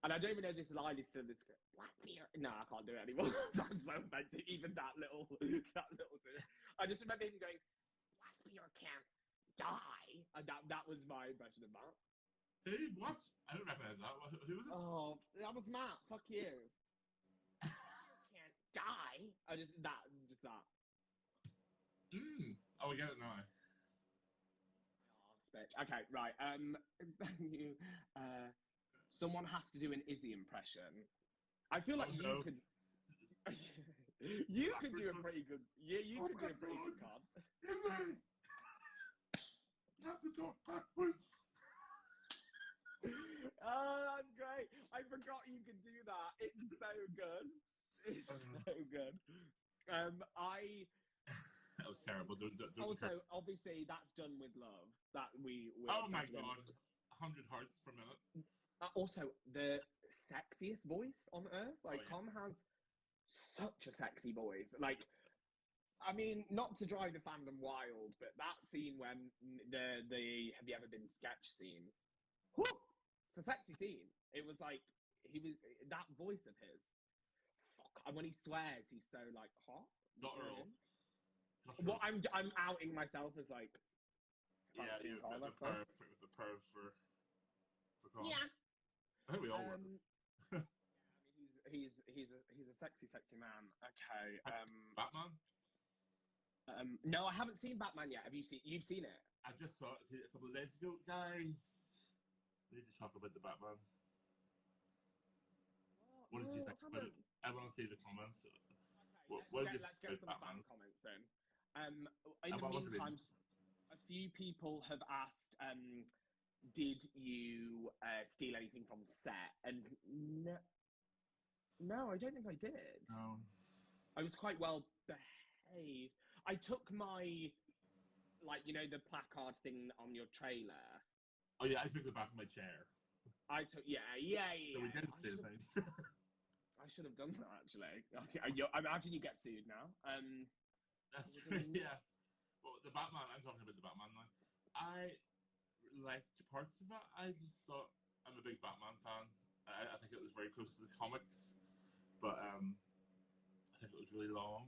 I don't even know this line is still this Black Pete. No, I can't do it anymore. That's so offensive. Even that little thing. I just remember him going, Black Pete can't die, and that was my impression of Matt. Hey, what? I don't recognize that. Who was it? Oh, that was Matt. Fuck you. Can't die. Just that. Oh, we get it now. Oh, bitch. Okay, right. Someone has to do an Izzy impression. I feel like you could. You could do a pretty good. Yeah, you could do a pretty good card. Have to talk backwards. Oh, that's great. I forgot you could do that. It's so good. It's so good. That was terrible. Also, obviously, that's done with love. That we oh my God. 100 hearts per minute. Also, the sexiest voice on earth. Like, yeah. Con has such a sexy voice. Like, I mean, not to drive the fandom wild, but that scene when the Have You Ever Been sketch scene, whew, it's a sexy scene. It was like, that voice of his. Fuck. And when he swears, he's so, like, hot. Not You know real. what I mean? Well, I'm outing myself as, like, Yeah, fancy you Con, I the suppose. perv for Con. Yeah. I think we all were. He's a sexy man. Okay. Batman? No, I haven't seen Batman yet. You've seen it? I just saw it a couple of days ago. Guys, we need to talk about the Batman. What did you think about it? I want to see the comments. Okay, let's get some fan comments then. In the meantime, a few people have asked, did you steal anything from set? And no, I don't think I did. No. I was quite well behaved. I took my, like, you know, the placard thing on your trailer. Oh yeah, I took the back of my chair. I took, yeah. So we did the same thing. I should have done that, actually. Okay, I imagine you get sued now. That's true, yeah. Well, the Batman, I'm talking about the Batman now. I liked parts of it. I just thought, I'm a big Batman fan. I think it was very close to the comics. But I think it was really long.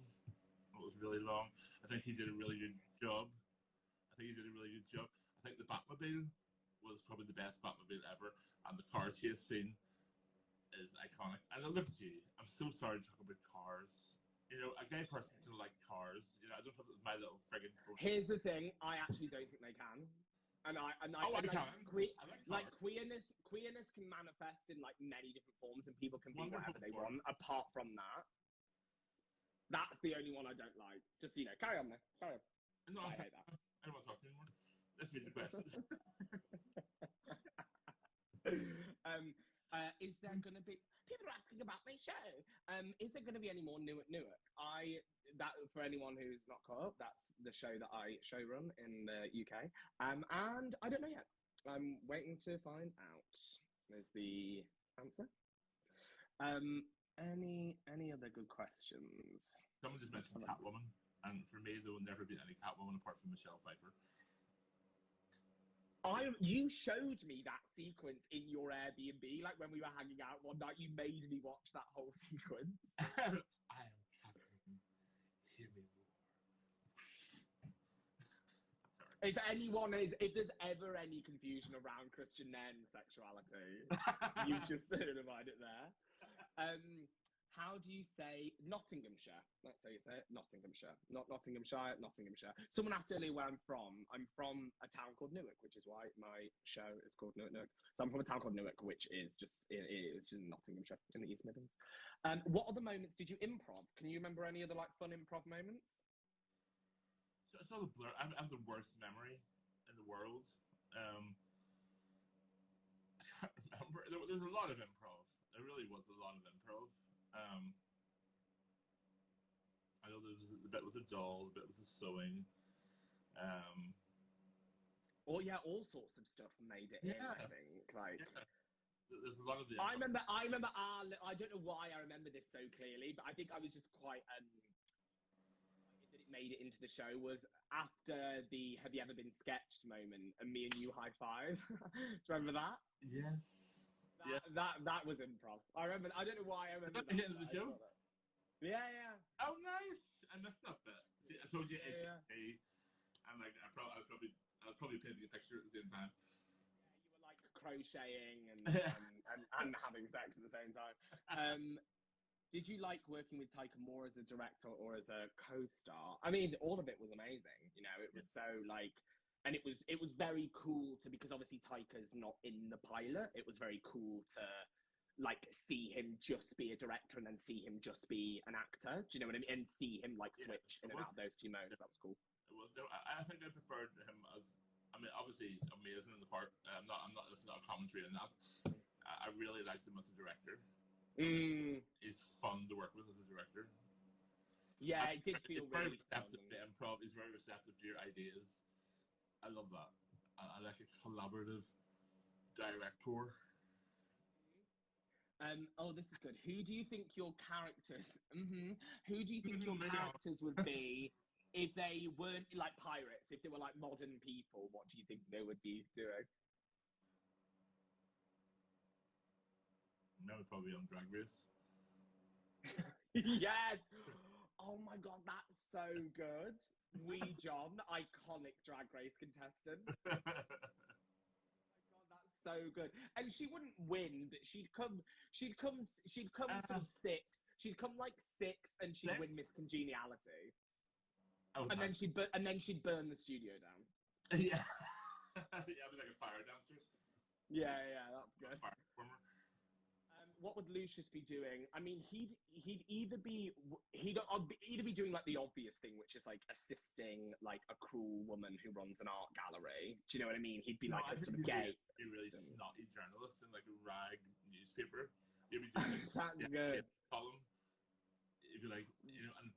I think he did a really good job. I think the Batmobile was probably the best Batmobile ever. And the car chase scene is iconic. And I look at you. I'm so sorry to talk about cars. You know, a gay person can like cars. You know, I don't have my little friggin'. Here's the thing. I actually don't think they can. And I like queerness can manifest in like many different forms, and people can be whatever they want. Apart from that, that's the only one I don't like. Just, you know, carry on there. Carry on. No, I hate that. I don't want to talk to you anymore. Let's read the questions. Is there going to be... People are asking about my show. Is there going to be any more Newark? That, for anyone who's not caught up, that's the show that I showrun in the UK. And I don't know yet. I'm waiting to find out. There's the answer. Any other good questions? Someone just mentioned Catwoman, and for me, there will never be any Catwoman apart from Michelle Pfeiffer. You showed me that sequence in your Airbnb, like when we were hanging out one night. You made me watch that whole sequence. I am Catwoman. Hear me roar. If there's ever any confusion around Kristian Nairn's sexuality, you just reminded it there. How do you say Nottinghamshire? That's how you say it. Nottinghamshire. Not Nottinghamshire, Nottinghamshire. Someone asked earlier where I'm from. I'm from a town called Newark, which is why my show is called Newark. So I'm from a town called Newark, which is just in Nottinghamshire, in the East Midlands. What other moments did you improv? Can you remember any other like fun improv moments? So it's all a blur. I have the worst memory in the world. I can't remember. There's a lot of improv. There really was a lot of improv. I know there was the bit with the doll, the bit with the sewing. All sorts of stuff made it in, I think. Like, there's a lot of the. I remember. I don't know why I remember this so clearly, but I think I was just quite that it made it into the show was after the "Have you ever been sketched" moment, and me and you high five. Do you remember that? Yes. That was improv. I remember. I don't know why I remember. Is that the end of the show? Yeah. Oh, nice. I messed up that. See, I told you yeah. And like I was probably painting a picture at the same time. Yeah, you were like crocheting and having sex at the same time. Did you like working with Tyco more as a director or as a co-star? I mean, all of it was amazing. You know, it was so like. And it was very cool because obviously Tyco's not in the pilot. It was very cool to like see him just be a director and then see him just be an actor. Do you know what I mean? And see him like switch in and out of those two modes. That was cool. It was. I think I preferred him as. I mean, obviously he's amazing in the part. I'm not listening to a commentary on that. I really liked him as a director. He's fun to work with as a director. Yeah, it did feel really receptive to improv. He's very receptive to your ideas. I love that. I like a collaborative director. Oh, this is good. Who do you think your characters? Who do you think your characters would be if they weren't like pirates? If they were like modern people, what do you think they would be doing? No, probably on Drag Race. Yes. Oh my god, that's so good. Wee John, iconic Drag Race contestant. God, that's so good. And she wouldn't win, but she'd come sort of sixth. She'd come like sixth, and she'd win Miss Congeniality. Oh, And then she'd burn the studio down. Yeah. Yeah, I'd be like a fire dancer. Yeah, that's good. Fire performer. What would Lucius be doing? I mean, he'd either be doing like the obvious thing, which is like assisting like a cruel woman who runs an art gallery. Do you know what I mean? He'd be like a sort of gay. Be really snotty journalist in like a rag newspaper. He'd be doing That's good. Column. He'd be like, you know, and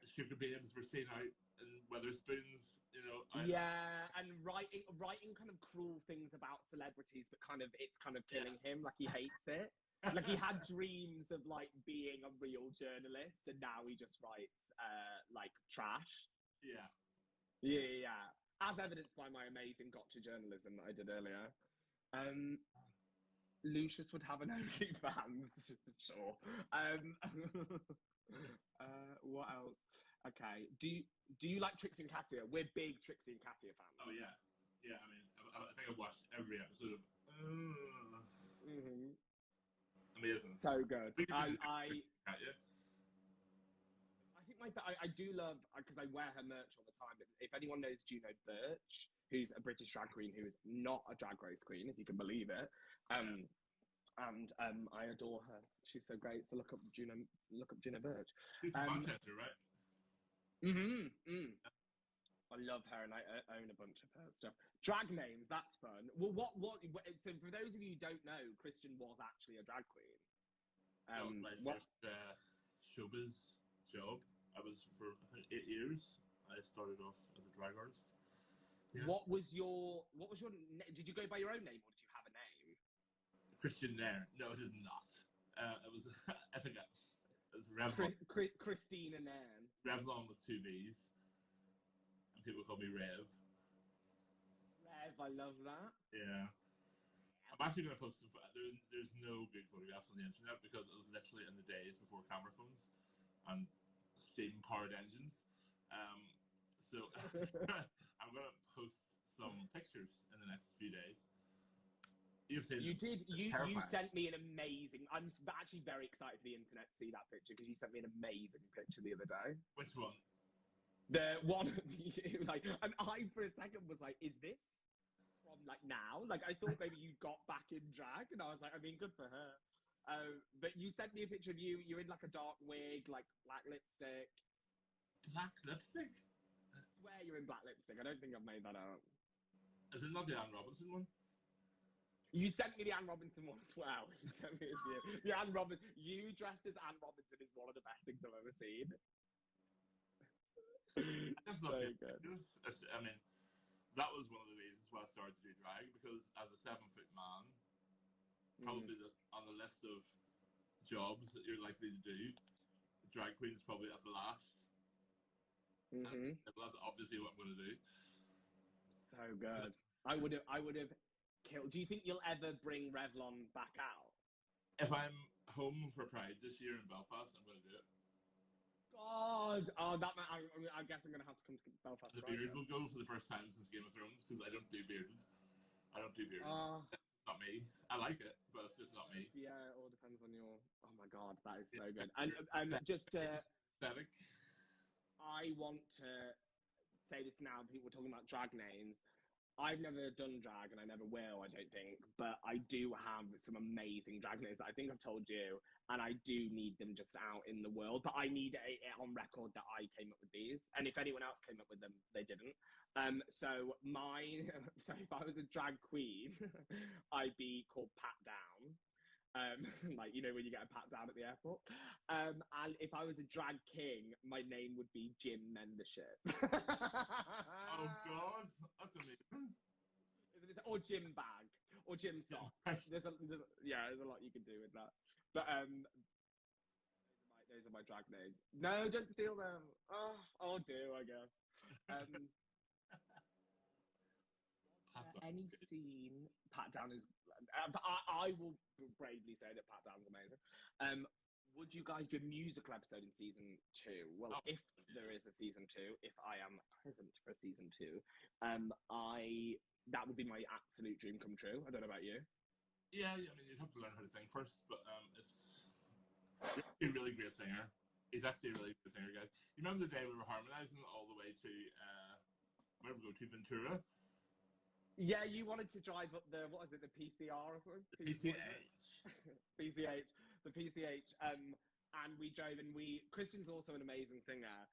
sugar babes were seen out in Weatherspoons, you know. And writing kind of cruel things about celebrities, but it's kind of killing him. Like he hates it. Like he had dreams of like being a real journalist, and now he just writes like trash. Yeah. As evidenced by my amazing gotcha journalism that I did earlier. Lucius would have an OnlyFans, sure. What else? Okay. Do you like Trixie and Katya? We're big Trixie and Katya fans. Oh yeah. I mean, I think I've watched every episode of. Amazing. So good. I think I do love, because I wear her merch all the time. If anyone knows Juno Birch, who's a British drag queen who is not a drag race queen, if you can believe it, and I adore her. She's so great. So look up Juno Birch. She's from Manchester, right? I love her, and I own a bunch of her stuff. Drag names, that's fun. Well, so for those of you who don't know, Kristian was actually a drag queen. That was my first showbiz job. I was for I think 8 years. I started off as a drag artist. Yeah. What was your did you go by your own name, or did you have a name? Kristian Nairn. No, it did not. It was I think it was Revlon. Christina Nairn. Revlon with 2 V's. People call me Rev. I love that. Yeah. I'm actually going to post there's no good photographs on the internet because it was literally in the days before camera phones and steam-powered engines. So I'm going to post some pictures in the next few days. You've seen you did. You sent me an amazing. I'm actually very excited for the internet to see that picture, because you sent me an amazing picture the other day. Which one? The one, it was like, and I for a second was like, is this from like now? Like I thought maybe you got back in drag, and I was like, I mean, good for her. But you sent me a picture of you. You're in like a dark wig, like black lipstick. Black lipstick? I swear you're in black lipstick. I don't think I've made that out. Is it not the Anne Robinson one? You sent me the Anne Robinson one as well. You sent me the Anne Robinson. You dressed as Anne Robinson is one of the best things I've ever seen. That's not good. I mean, that was one of the reasons why I started to do drag, because as a 7-foot man, probably on the list of jobs that you're likely to do, drag queen is probably at the last. And that's obviously what I'm going to do. So good. I would have killed. Do you think you'll ever bring Revlon back out? If I'm home for Pride this year in Belfast, I'm going to do it. God, I guess I'm gonna have to come to Belfast. The beard will go for the first time since Game of Thrones, because I don't do bearded. It's not me. I like it, but it's just not me. Yeah, it all depends on your. Oh my God, that is so good. And just aesthetic. I want to say this now. People are talking about drag names. I've never done drag, and I never will, I don't think, but I do have some amazing drag names that I think I've told you, and I do need them just out in the world, but I need it on record that I came up with these, and if anyone else came up with them, they didn't. So if I was a drag queen, I'd be called Pat Down. Like, you know, when you get a pat down at the airport. And if I was a drag king, my name would be Gym Membership. Oh God, that's amazing. Or Gym Bag. or gym socks. There's a lot you can do with that. But those are my drag names. No, don't steal them. Oh, I'll do, I guess. Any scene, Pat Down is. I will bravely say that Pat Down's amazing. Would you guys do a musical episode in season 2? Well, if there is a season 2, if I am present for season 2, that would be my absolute dream come true. I don't know about you. Yeah, I mean, you'd have to learn how to sing first, but he's a really great singer. He's actually a really good singer, guys. You remember the day we were harmonizing all the way to where we go to Ventura? Yeah, you wanted to drive up the the PCR or something? PCH. PCH, the PCH. And we drove, and Kristian's also an amazing singer.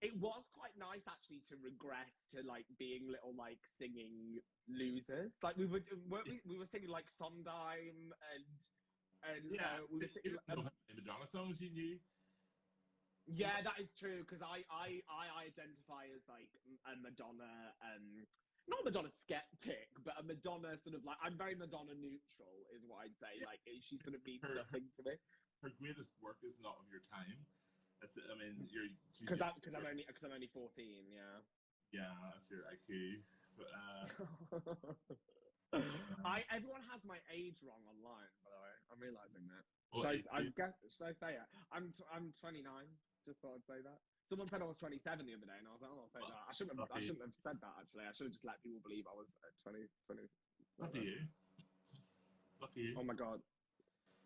It was quite nice actually to regress to like being little like singing losers. Like we were singing like Sondheim and we were singing Madonna songs you knew. Yeah, that is true, because I identify as like a Madonna, not a Madonna skeptic, but a Madonna sort of like, I'm very Madonna neutral, is what I'd say. Like, she sort of means nothing to me. Her greatest work is not of your time. I mean, because I'm only 14. Yeah. Yeah, that's your IQ. But everyone has my age wrong online, by the way. I'm realizing that. Well, should I say it? I'm 29. Just thought I'd say that. Someone said I was 27 the other day, and I was like, oh, I'll say that. I shouldn't have said that, actually. I should have just let people believe I was 20. Lucky you. Lucky you. Oh, my God.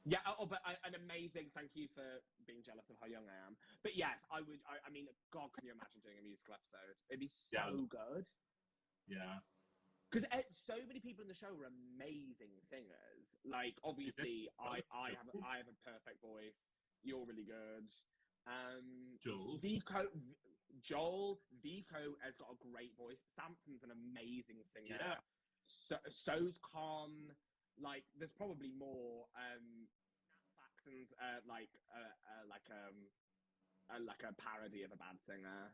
Yeah, but an amazing thank you for being jealous of how young I am. But yes, I would. I mean, God, can you imagine doing a musical episode? It'd be so good. Yeah. Because so many people in the show are amazing singers. Like, obviously, I have a perfect voice. You're really good. Joel Vico has got a great voice. Samson's an amazing singer. Yeah. So's Con. Like, there's probably more. Faxon's like a parody of a bad singer.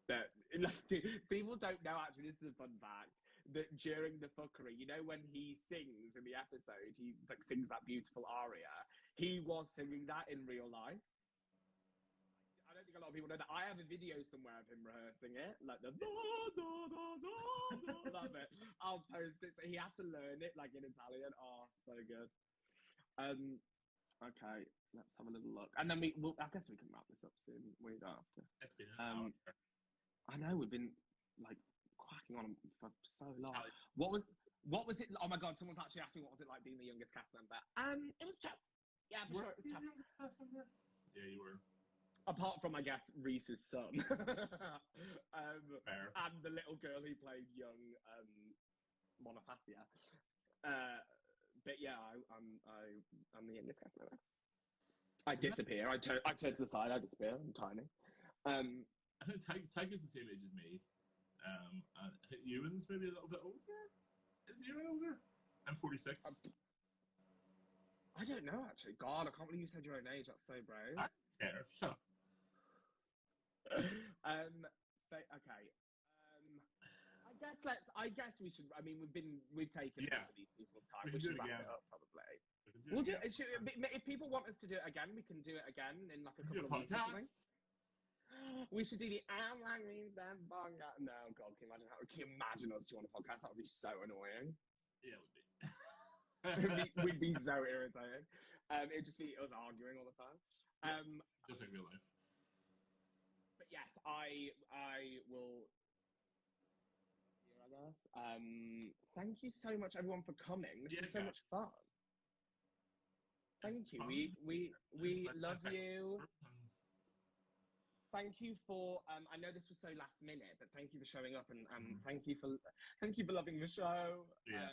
But like, people don't know, actually, this is a fun fact, that during the fuckery, you know, when he sings in the episode, he like sings that beautiful aria, he was singing that in real life. I don't think a lot of people know that. I have a video somewhere of him rehearsing it, like the that bit. I'll post it. So he had to learn it like in Italian. Oh, so good. Okay, let's have a little look, and then I guess we can wrap this up soon. We don't have to. It's been an hour. I know, we've been like quacking on for so long. What was it? Oh my God, someone's actually asked me what was it like being the youngest cast member. It was tough. Yeah, for sure, it was tough. Yeah, you were. Apart from, I guess, Reese's son, Fair. and the little girl who played young Monopathia. But yeah, I'm the youngest cast member. I disappear. I turn to the side. I disappear. I'm tiny. I think Tyco's the same age as me. And I think Ewan's maybe a little bit older. Is Ewan older? I'm 46. I don't know, actually. God, I can't believe you said your own age. That's so brave. I don't care. Shut up. But okay. I guess we should. I mean, we've taken up these people's time. We should wrap it up, probably. We'll do it. If people want us to do it again, we can do it again in like a couple of weeks or something. We should do the No, God, can you imagine us doing a podcast? That would be so annoying. Yeah, it would be. We'd be so irritated. It'd just be us arguing all the time. Just like real life. But yes, I will. Thank you so much, everyone, for coming. This was so much fun. Thank you. We love you. Thank you for. I know this was so last minute, but thank you for showing up and thank you for loving the show. Yeah,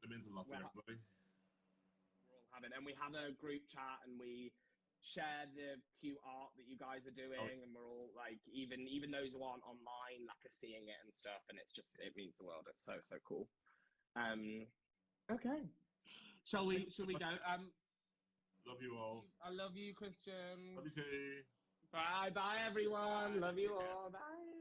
it means a lot to everybody. We're all having, and we have a group chat, and we share the cute art that you guys are doing, and we're all like, even those who aren't online, like, are seeing it and stuff, and it means the world. It's so cool. Okay, shall we go? Love you all. I love you, Kristian. Love you too. Bye everyone. Love you all. Bye.